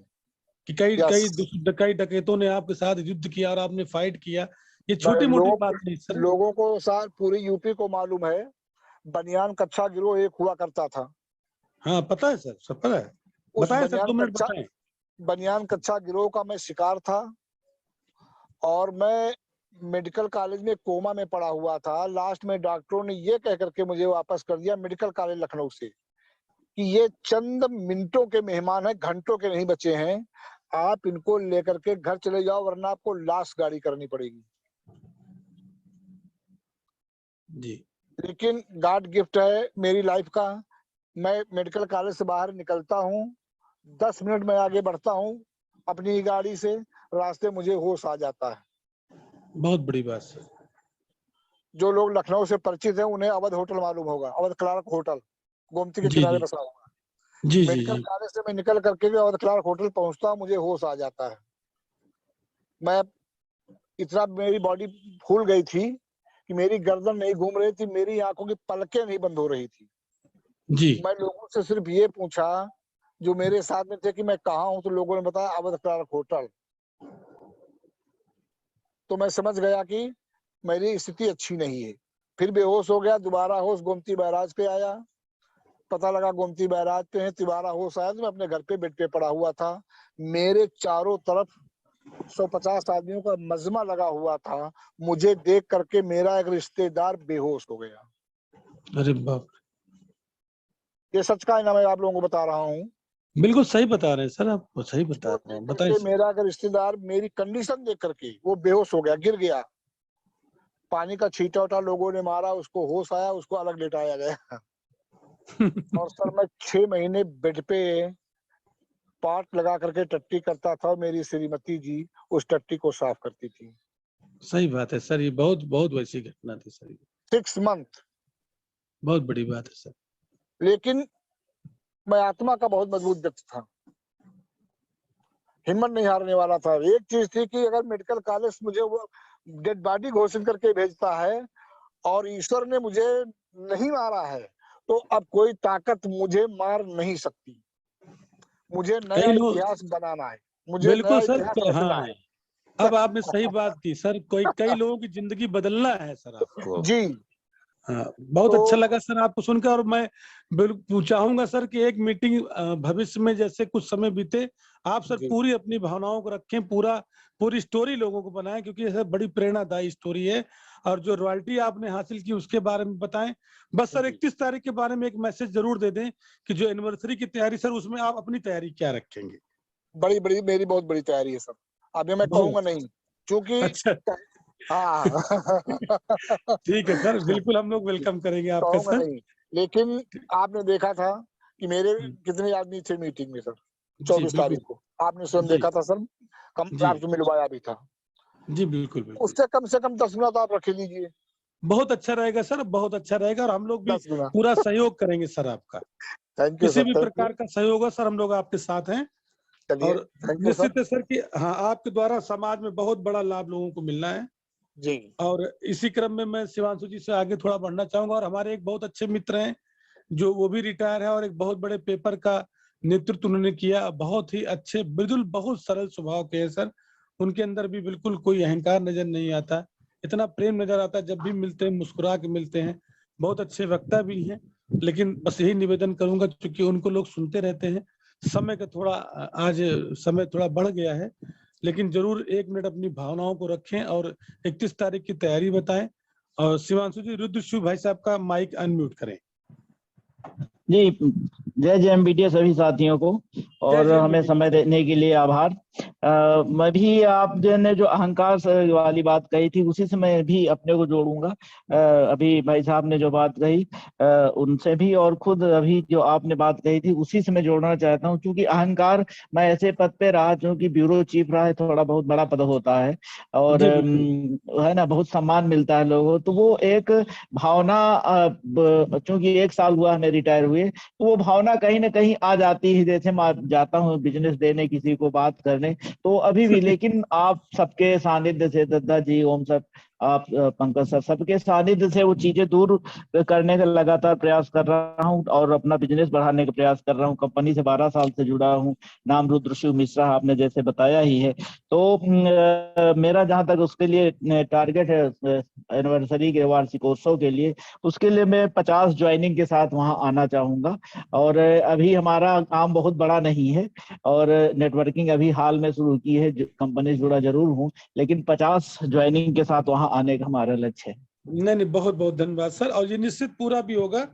कि कई यस। कई डकैतों ने आपके साथ युद्ध किया और आपने फाइट किया। ये छोटी मोटी बात नहीं सर। लोगों को सर पूरी यूपी को मालूम है, बनियान कच्चा गिरोह एक हुआ करता था। हाँ पता है सर, सब पता है। उस बताएं सर, 2 मिनट बताएं। बनियान कच्चा गिरोह का मैं शिकार था, और मैं मेडिकल कॉलेज में कोमा में पड़ा हुआ था। लास्ट में डॉक्टरों ने ये कह करके मुझे वापस कर दिया मेडिकल कॉलेज लखनऊ से कि ये चंद मिनटों के मेहमान हैं, घंटों के नहीं बचे हैं, आप इनको लेकर के घर चले जाओ वरना आपको लाश गाड़ी करनी पड़ेगी। जी लेकिन गॉड गिफ्ट है मेरी लाइफ का, मैं मेडिकल कॉलेज से बाहर निकलता हूँ, 10 मिनट में आगे बढ़ता हूँ अपनी गाड़ी से, रास्ते मुझे होश आ जाता है। बहुत बड़ी बात सर। जो लोग लखनऊ से परिचित हैं उन्हें अवध होटल मालूम होगा, अवध क्लार्क होटल गोमती के जी किनारे जी बसा हुआ। जी जी मेडिकल जी कॉलेज से मैं निकल करके अवध क्लार्क होटल पहुंचता हूँ, मुझे होश आ जाता है। मैं इतना मेरी बॉडी फूल गई थी कि मेरी गर्दन नहीं घूम रही थी, मेरी आंखों की पलकें नहीं बंद हो रही थी। जी मैं लोगों से सिर्फ ये पूछा जो मेरे साथ में थे कि मैं कहाँ हूँ, तो लोगों ने बताया अवध क्लार्क होटल। तो मैं समझ गया कि मेरी स्थिति अच्छी नहीं है। फिर बेहोश हो गया, दोबारा होश गोमती बैराज पे आया, पता लगा गोमती बैराज पे है, दोबारा होश आया तो मैं अपने घर पे बेड पे पड़ा हुआ था। मेरे चारों तरफ 150 आदमियों का मजमा लगा हुआ था। मुझे देख करके मेरा एक रिश्तेदार बेहोश हो गया। अरे बाप, ये सच का है ना, मैं आप लोगों को बता रहा हूँ। बिल्कुल सही बता रहे हैं सर, आप सही बता वो रहे देख हैं, बताइए करके सर। मेरा एक रिश्तेदार मेरी कंडीशन देख करके वो बेहोश हो गया, गिर गया। पानी का छींटा उठा लोगों ने मारा, उसको होश आया, उसको अलग लेटाया गया। और सर मैं 6 महीने बेड पे पाट लगा करके टट्टी करता था, और मेरी श्रीमती जी उस टट्टी को साफ करती थी। सही बात है सर, ये बहुत बहुत वैसी घटना थी सर, 6 मंथ। बहुत बड़ी बात है सर। लेकिन मैं आत्मा का बहुत मजबूत व्यक्ति था, हिम्मत नहीं हारने वाला था। एक चीज थी कि अगर मेडिकल कॉलेज मुझे वो डेड बॉडी घोषित करके भेजता है और ईश्वर ने मुझे नहीं मारा है, तो अब कोई ताकत मुझे मार नहीं सकती। मुझे नया कई लोग, इतिहास बनाना है, मुझे नया बिल्कुल सर, इतिहास रचना हाँ है। अब आपने सही बात की सर, कई लोगों की जिंदगी बदलना है सर आपको। जी हाँ बहुत अच्छा तो लगा सर आपको सुनकर, और मैं बिल्कुल चाहूंगा सर कि एक मीटिंग भविष्य में जैसे कुछ समय बीते, आप सर जी पूरी अपनी भावनाओं को रखें, पूरी स्टोरी लोगों को बनाएं, क्योंकि यह बड़ी प्रेरणादायी स्टोरी है। और जो रॉयल्टी आपने हासिल की उसके बारे में बताएं। बस सर 31 तारीख के बारे में एक मैसेज जरूर दे दें कि जो एनिवर्सरी की तैयारी सर, उसमें आप अपनी तैयारी क्या रखेंगे। बड़ी बड़ी मेरी बहुत बड़ी तैयारी है सर, अभी मैं कहूंगा बहुत नहीं क्योंकि अच्छा। हाँ ठीक है सर, बिल्कुल हम लोग वेलकम करेंगे आपका कहूंगा सर। नहीं। लेकिन आपने देखा था कि मेरे कितने आदमी थे मीटिंग में सर, जी 24 बिल्कुल। तारीख को आपने स्वयं जी देखा था सर, कम जी आपसे मिलवाया भी था। जी बिल्कुल बिल्कुल। उससे कम से कम 10 मिनट आप रख लीजिए। बहुत अच्छा रहेगा सर, बहुत अच्छा रहेगा, और हम लोग भी 10 मिनट। पूरा सहयोग करेंगे सर आपका। थैंक यू किसी सर, भी थैंक यू। प्रकार का सहयोग हो सर, हम लोग आपके साथ हैं। चलिए, और थैंक यू सर। निश्चित है सर कि हाँ, आपके द्वारा समाज में बहुत बड़ा लाभ लोगों को मिलना है। जी और इसी क्रम में मैं शिवांशु जी से आगे थोड़ा बढ़ना चाहूंगा। और हमारे एक बहुत अच्छे मित्र हैं जो वो भी रिटायर है, और एक बहुत बड़े पेपर का नेतृत्व उन्होंने किया, बहुत ही अच्छे, बिल्कुल बहुत सरल स्वभाव के हैं सर। उनके अंदर भी बिल्कुल कोई अहंकार नजर नहीं आता, इतना प्रेम नजर आता है, जब भी मिलते हैं मुस्कुरा के मिलते हैं। बहुत अच्छे वक्ता भी हैं। लेकिन बस यही निवेदन करूंगा, क्योंकि उनको लोग सुनते रहते हैं, समय का थोड़ा आज समय थोड़ा बढ़ गया है, लेकिन जरूर 1 मिनट अपनी भावनाओं को रखें और 31 तारीख की तैयारी बताएं। और शिवांशु जी, रुद्रशु भाई साहब का माइक अनम्यूट करें। जी, जय जय एमबीटीए सभी साथियों को, और जय हमें MBTI समय सर। देने के लिए आभार। मैं भी आप जो ने जो अहंकार वाली बात कही थी उसी से मैं भी अपने को जोड़ूंगा। अभी भाई साहब ने जो बात कही उनसे भी, और खुद अभी जो आपने बात कही थी उसी से मैं जोड़ना चाहता हूँ। क्योंकि अहंकार, मैं ऐसे पद पे रहा क्योंकि ब्यूरो चीफ रहा है, थोड़ा बहुत बड़ा पद होता है और है ना, बहुत सम्मान मिलता है लोगों को, तो वो एक भावना चूंकि 1 साल हुआ हमें रिटायर हुए, तो वो भावना कहीं ना कहीं आ जाती है। जैसे मैं जाता हूँ बिजनेस देने, किसी को बात करने, तो अभी भी लेकिन आप सबके सानिध्य से, दद्दा जी, ओम सर, आप पंकज सर, सबके सानिध्य से वो चीजें दूर करने का लगातार प्रयास कर रहा हूँ और अपना बिजनेस बढ़ाने का प्रयास कर रहा हूँ। कंपनी से 12 साल से जुड़ा हूँ। नाम रुद्रशिव मिश्रा आपने जैसे बताया ही है। तो मेरा जहां तक उसके लिए टारगेट है एनिवर्सरी के वार्षिकोत्सव के लिए, उसके लिए मैं 50 ज्वाइनिंग के साथ वहां आना चाहूंगा। और अभी हमारा काम बहुत बड़ा नहीं है और नेटवर्किंग अभी हाल में शुरू की है, कंपनी से जुड़ा जरूर हूँ, लेकिन 50 ज्वाइनिंग के साथ वहां आने का हमारा लक्ष्य है। नहीं, बहुत बहुत धन्यवाद सर, और ये निश्चित पूरा भी होगा।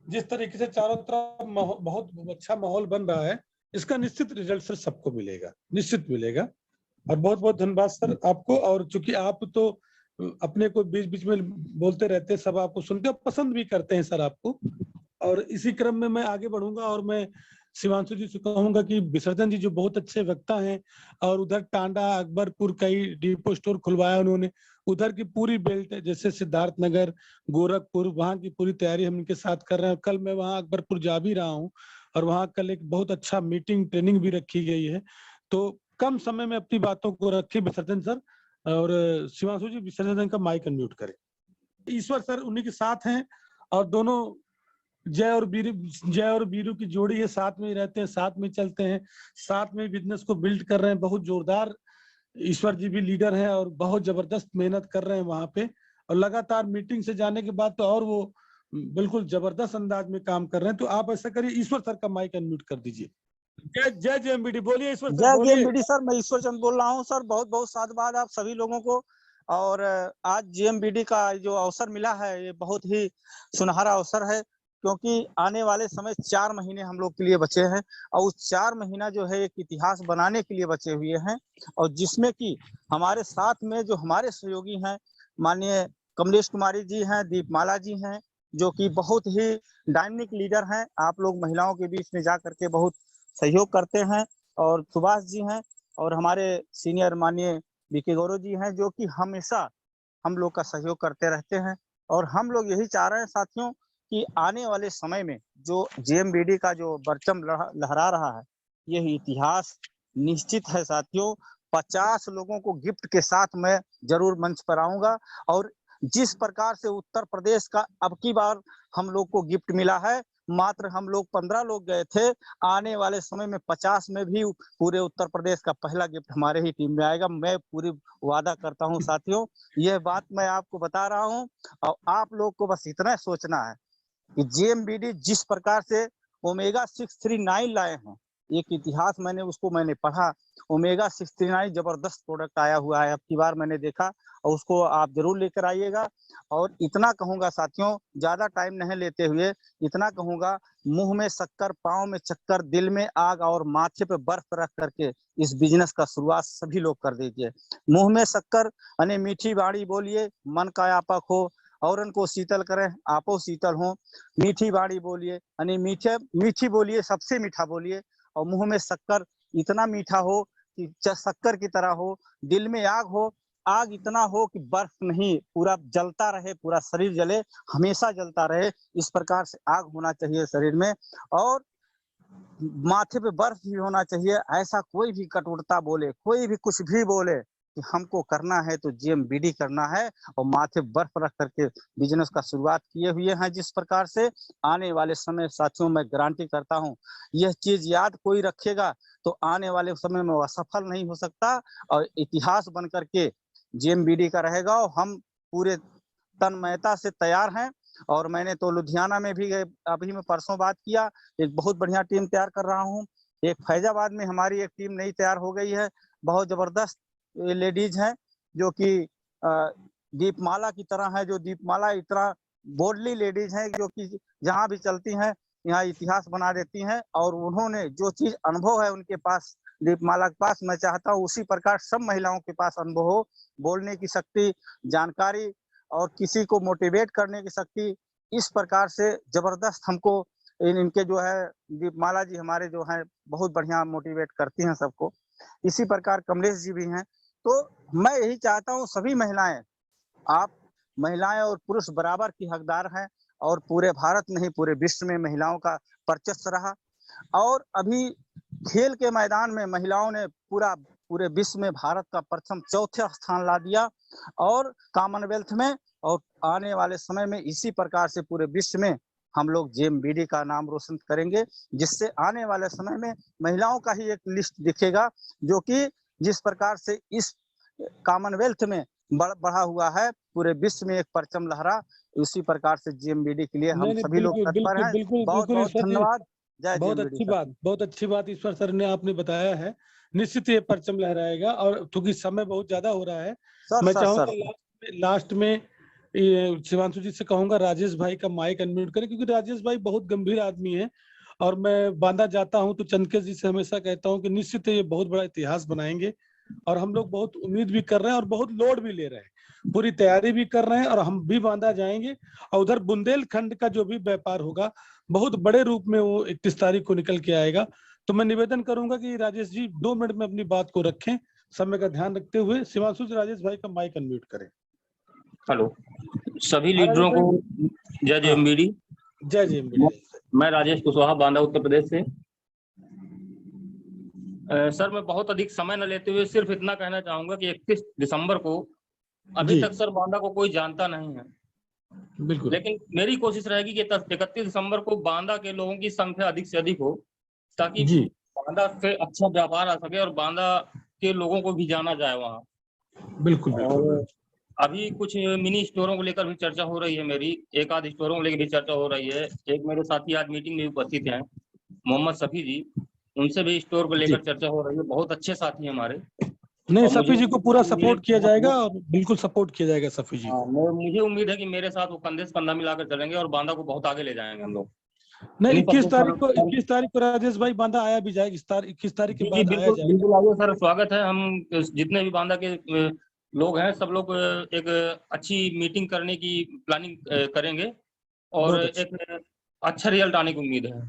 जिस तरीके से चारों तरफ बहुत अच्छा माहौल बन रहा है, इसका निश्चित रिजल्ट सर सबको मिलेगा, निश्चित मिलेगा। और बहुत बहुत धन्यवाद सर आपको। और चूंकि आप तो अपने को बीच बीच में बोलते रहते हैं, सब आपको सुनते और पसंद भी करते हैं सर आपको। और इसी क्रम में मैं आगे बढ़ूंगा और मैं शिवांशु जी से कहूंगा कि विसर्जन जी जो बहुत अच्छे वक्ता हैं, और उधर टांडा, अकबरपुर कई डिपो स्टोर खुलवाया उन्होंने, उधर की पूरी बेल्ट जैसे सिद्धार्थ नगर, गोरखपुर, वहां की पूरी तैयारी हम इनके साथ कर रहे हैं। कल मैं वहां अकबरपुर जा भी रहा हूँ और वहां कल एक बहुत अच्छा मीटिंग ट्रेनिंग भी रखी गई है। तो कम समय में अपनी बातों को रखे विसर्जन सर। और शिवांशु जी, विसर्जन का माइक अनम्यूट करें। ईश्वर सर उन्हीं के साथ हैं और दोनों जय और वीरू की जोड़ी है, साथ में ही रहते हैं, साथ में चलते हैं, साथ में बिजनेस को बिल्ड कर रहे हैं। बहुत जोरदार ईश्वर जी भी लीडर हैं और बहुत जबरदस्त मेहनत कर रहे हैं वहां पे। और लगातार मीटिंग से जाने के बाद तो और वो बिल्कुल जबरदस्त अंदाज में काम कर रहे हैं। तो आप ऐसा करिए, ईश्वर सर का माइक अनम्यूट कर दीजिए। जय जय जेएमबीडी बोलिए ईश्वर सर, जय बोलिए। जेएमबीडी सर, मैं ईश्वर चंद बोल रहा हूँ सर। बहुत बहुत साधुवाद आप सभी लोगों को। और आज जेएमबीडी का जो अवसर मिला है, ये बहुत ही सुनहरा अवसर है, क्योंकि आने वाले समय 4 महीने हम लोग के लिए बचे हैं और उस 4 महीना जो है एक इतिहास बनाने के लिए बचे हुए हैं। और जिसमें कि हमारे साथ में जो हमारे सहयोगी हैं, माननीय कमलेश कुमारी जी हैं, दीपमाला जी हैं, जो कि बहुत ही डायनामिक लीडर हैं। आप लोग महिलाओं के बीच में जा करके बहुत सहयोग करते हैं। और सुभाष जी हैं और हमारे सीनियर माननीय बीके गौरव जी हैं, जो कि हमेशा हम लोग का सहयोग करते रहते हैं। और हम लोग यही चाह रहे हैं साथियों कि आने वाले समय में जो जेएमबीडी का जो परचम लहरा रहा है, यह इतिहास निश्चित है साथियों। 50 लोगों को गिफ्ट के साथ मैं जरूर मंच पर आऊंगा। और जिस प्रकार से उत्तर प्रदेश का अब की बार हम लोग को गिफ्ट मिला है, मात्र हम लोग 15 लोग गए थे, आने वाले समय में 50 में भी पूरे उत्तर प्रदेश का पहला गिफ्ट हमारे ही टीम में आएगा। मैं पूरी वादा करता हूं साथियों, यह बात मैं आपको बता रहा हूं। और आप लोग को बस इतना सोचना है कि जेएमबीडी जिस प्रकार से ओमेगा 639 लाए हैं, एक इतिहास मैंने पढ़ा। ओमेगा 639 जबरदस्त प्रोडक्ट आया हुआ है, अब की बार मैंने देखा, और उसको आप जरूर लेकर आइएगा। और इतना कहूंगा साथियों, ज्यादा टाइम नहीं लेते हुए इतना कहूंगा, मुंह में शक्कर, पांव में चक्कर, दिल में आग और माथे पे बर्फ रख करके इस बिजनेस का शुरुआत सभी लोग कर दीजिए। मुंह में शक्कर यानी मीठी बाणी बोलिए, मन का व्यापक हो, औरन को शीतल करें, आपो शीतल हो। मीठी बाणी बोलिए यानी मीठी बोलिए, सबसे मीठा बोलिए। और मुंह में शक्कर इतना मीठा हो कि शक्कर की तरह हो, दिल में आग हो, आग इतना हो कि बर्फ नहीं, पूरा जलता रहे, पूरा शरीर जले, हमेशा जलता रहे। इस प्रकार से आग होना चाहिए शरीर में, और माथे पे बर्फ भी होना चाहिए। ऐसा कोई भी कटुरता बोले, कोई भी कुछ भी बोले कि हमको करना है तो जेएमबीडी करना है, और माथे बर्फ रख करके बिजनेस का शुरुआत किए हुए हैं। जिस प्रकार से आने वाले समय साथियों, मैं गारंटी करता हूं, यह चीज याद कोई रखेगा तो आने वाले समय में वह सफल नहीं हो सकता, और इतिहास बन करके जेएमबीडी का रहेगा। और हम पूरे तन्मयता से तैयार हैं। और मैंने तो लुधियाना में भी अभी मैं परसों बात किया, एक बहुत बढ़िया टीम तैयार कर रहा हूँ। एक फैजाबाद में हमारी एक टीम नई तैयार हो गई है, बहुत जबरदस्त लेडीज हैं, जो कि दीपमाला की तरह है, जो दीपमाला इतना बोल्डली लेडीज हैं, जो कि जहां भी चलती हैं यहाँ इतिहास बना देती हैं। और उन्होंने जो चीज अनुभव है उनके पास दीपमाला के पास, मैं चाहता हूँ उसी प्रकार सब महिलाओं के पास अनुभव हो, बोलने की शक्ति, जानकारी और किसी को मोटिवेट करने की शक्ति। इस प्रकार से जबरदस्त हमको इनके जो है दीपमाला जी हमारे जो हैं बहुत बढ़िया मोटिवेट करती हैं सबको। इसी प्रकार कमलेश जी भी हैं। तो मैं यही चाहता हूँ सभी महिलाएं, आप महिलाएं और पुरुष बराबर की हकदार हैं और पूरे भारत नहीं पूरे विश्व में महिलाओं का वर्चस्व रहा। और अभी खेल के मैदान में महिलाओं ने पूरे विश्व में भारत का प्रथम चौथे स्थान ला दिया और कॉमनवेल्थ में, और आने वाले समय में इसी प्रकार से पूरे विश्व में हम लोग जेएमबीडी का नाम रोशन करेंगे, जिससे आने वाले समय में महिलाओं का ही एक लिस्ट दिखेगा, जो कि जिस प्रकार से इस कॉमनवेल्थ में बढ़ा हुआ है, पूरे विश्व में एक परचम लहरा, उसी प्रकार से जेएमबीडी के लिए हम सभी लोग तत्पर हैं। बहुत बहुत धन्यवाद। जय जेएमबीडी। बहुत अच्छी बात ईश्वर सर ने आपने बताया है। निश्चित ये परचम लहराएगा और क्योंकि समय बहुत ज्यादा हो रहा है, मैं चाहूंगा लास्ट में शिवांशु जी से कहूंगा राजेश भाई का माइक अनम्यूट करें, क्योंकि राजेश भाई बहुत गंभीर आदमी है और मैं बांदा जाता हूं तो चंदके जी से हमेशा कहता हूं कि निश्चित ये बहुत बड़ा इतिहास बनाएंगे और हम लोग बहुत उम्मीद भी कर रहे हैं और बहुत लोड भी ले रहे हैं, पूरी तैयारी भी कर रहे हैं और हम भी बांदा जाएंगे और उधर बुंदेलखंड का जो भी व्यापार होगा बहुत बड़े रूप में वो 31 तारीख को निकल के आएगा। तो मैं निवेदन करूंगा कि राजेश जी 2 मिनट में अपनी बात को रखें, समय का ध्यान रखते हुए। शिवांशु जी राजेश भाई का माइक अनम्यूट करें। हेलो सभी लीडरों को जय जेएमबीडी। जय जेएमबीडी। मैं राजेश कुशवाहा, बांदा उत्तर प्रदेश से। सर मैं बहुत अधिक समय न लेते हुए सिर्फ इतना कहना चाहूंगा कि 31 दिसंबर को अभी तक सर बांदा को कोई जानता नहीं है, बिल्कुल, लेकिन मेरी कोशिश रहेगी कि 31 दिसंबर को बांदा के लोगों की संख्या अधिक से अधिक हो, ताकि बांदा से अच्छा व्यापार आ सके और बांदा के लोगों को भी जाना जाए वहाँ। बिल्कुल बिल्कुल। अभी कुछ मिनी स्टोरों को लेकर भी चर्चा हो रही है, मेरी एक आध स्टोरों को लेकर भी चर्चा हो रही है। एक मेरे साथी आज मीटिंग में उपस्थित हैं, मोहम्मद सफी जी, उनसे भी स्टोर को लेकर चर्चा हो रही है। बहुत अच्छे साथी हैं हमारे। नहीं, सफी जी को पूरा सपोर्ट किया जाएगा और बिल्कुल सपोर्ट किया जाएगा सफी जी को। मुझे उम्मीद है कि मेरे साथ वो कंधे से कंधा मिलाकर चलेंगे और बांदा को बहुत आगे ले जाएंगे हम लोग। नहीं, 21 तारीख को राजेश भाई बांदा आया भी जाएगा। 21 तारीख के बाद आया जाएगा। बिल्कुल आइए सर, स्वागत है। हम जितने भी बांदा के लोग हैं सब लोग एक अच्छी मीटिंग करने की प्लानिंग करेंगे और एक अच्छा रिजल्ट आने की उम्मीद है।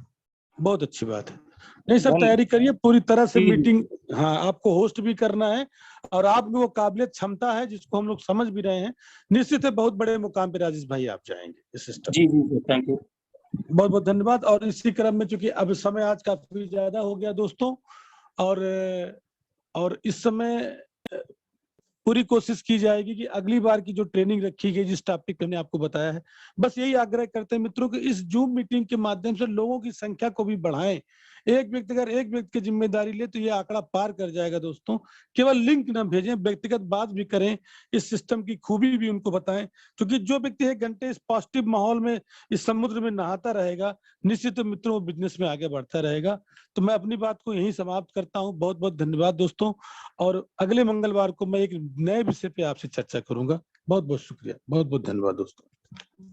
बहुत अच्छी बात है। नहीं सर, तैयारी करिए पूरी तरह से मीटिंग। हाँ, आपको होस्ट भी करना है और आप में वो काबिलियत क्षमता है जिसको हम लोग समझ भी रहे हैं। निश्चित है बहुत बड़े मुकाम पे राजेश भाई आप जाएंगे इस सिस्टम। जी जी, थैंक यू, बहुत बहुत धन्यवाद। और इसी क्रम में चूंकि अब समय आज काफी ज्यादा हो गया दोस्तों, और इस समय पूरी कोशिश की जाएगी कि अगली बार की जो ट्रेनिंग रखी गई जिस टॉपिक पे हमने आपको बताया है, बस यही आग्रह करते हैं मित्रों कि इस जूम मीटिंग के माध्यम से लोगों की संख्या को भी बढ़ाएं। एक व्यक्ति अगर एक व्यक्ति की जिम्मेदारी ले तो ये आंकड़ा पार कर जाएगा दोस्तों। केवल लिंक ना भेजें, व्यक्तिगत बात भी करें, इस सिस्टम की खूबी भी उनको बताएं, क्योंकि जो व्यक्ति 1 घंटे इस पॉजिटिव माहौल में इस समुद्र में नहाता रहेगा, निश्चित मित्रों बिजनेस में आगे बढ़ता रहेगा। तो मैं अपनी बात को यहीं समाप्त करता हूँ। बहुत बहुत धन्यवाद दोस्तों, और अगले मंगलवार को मैं एक नए विषय पे आपसे चर्चा करूंगा। बहुत बहुत शुक्रिया, बहुत बहुत धन्यवाद दोस्तों।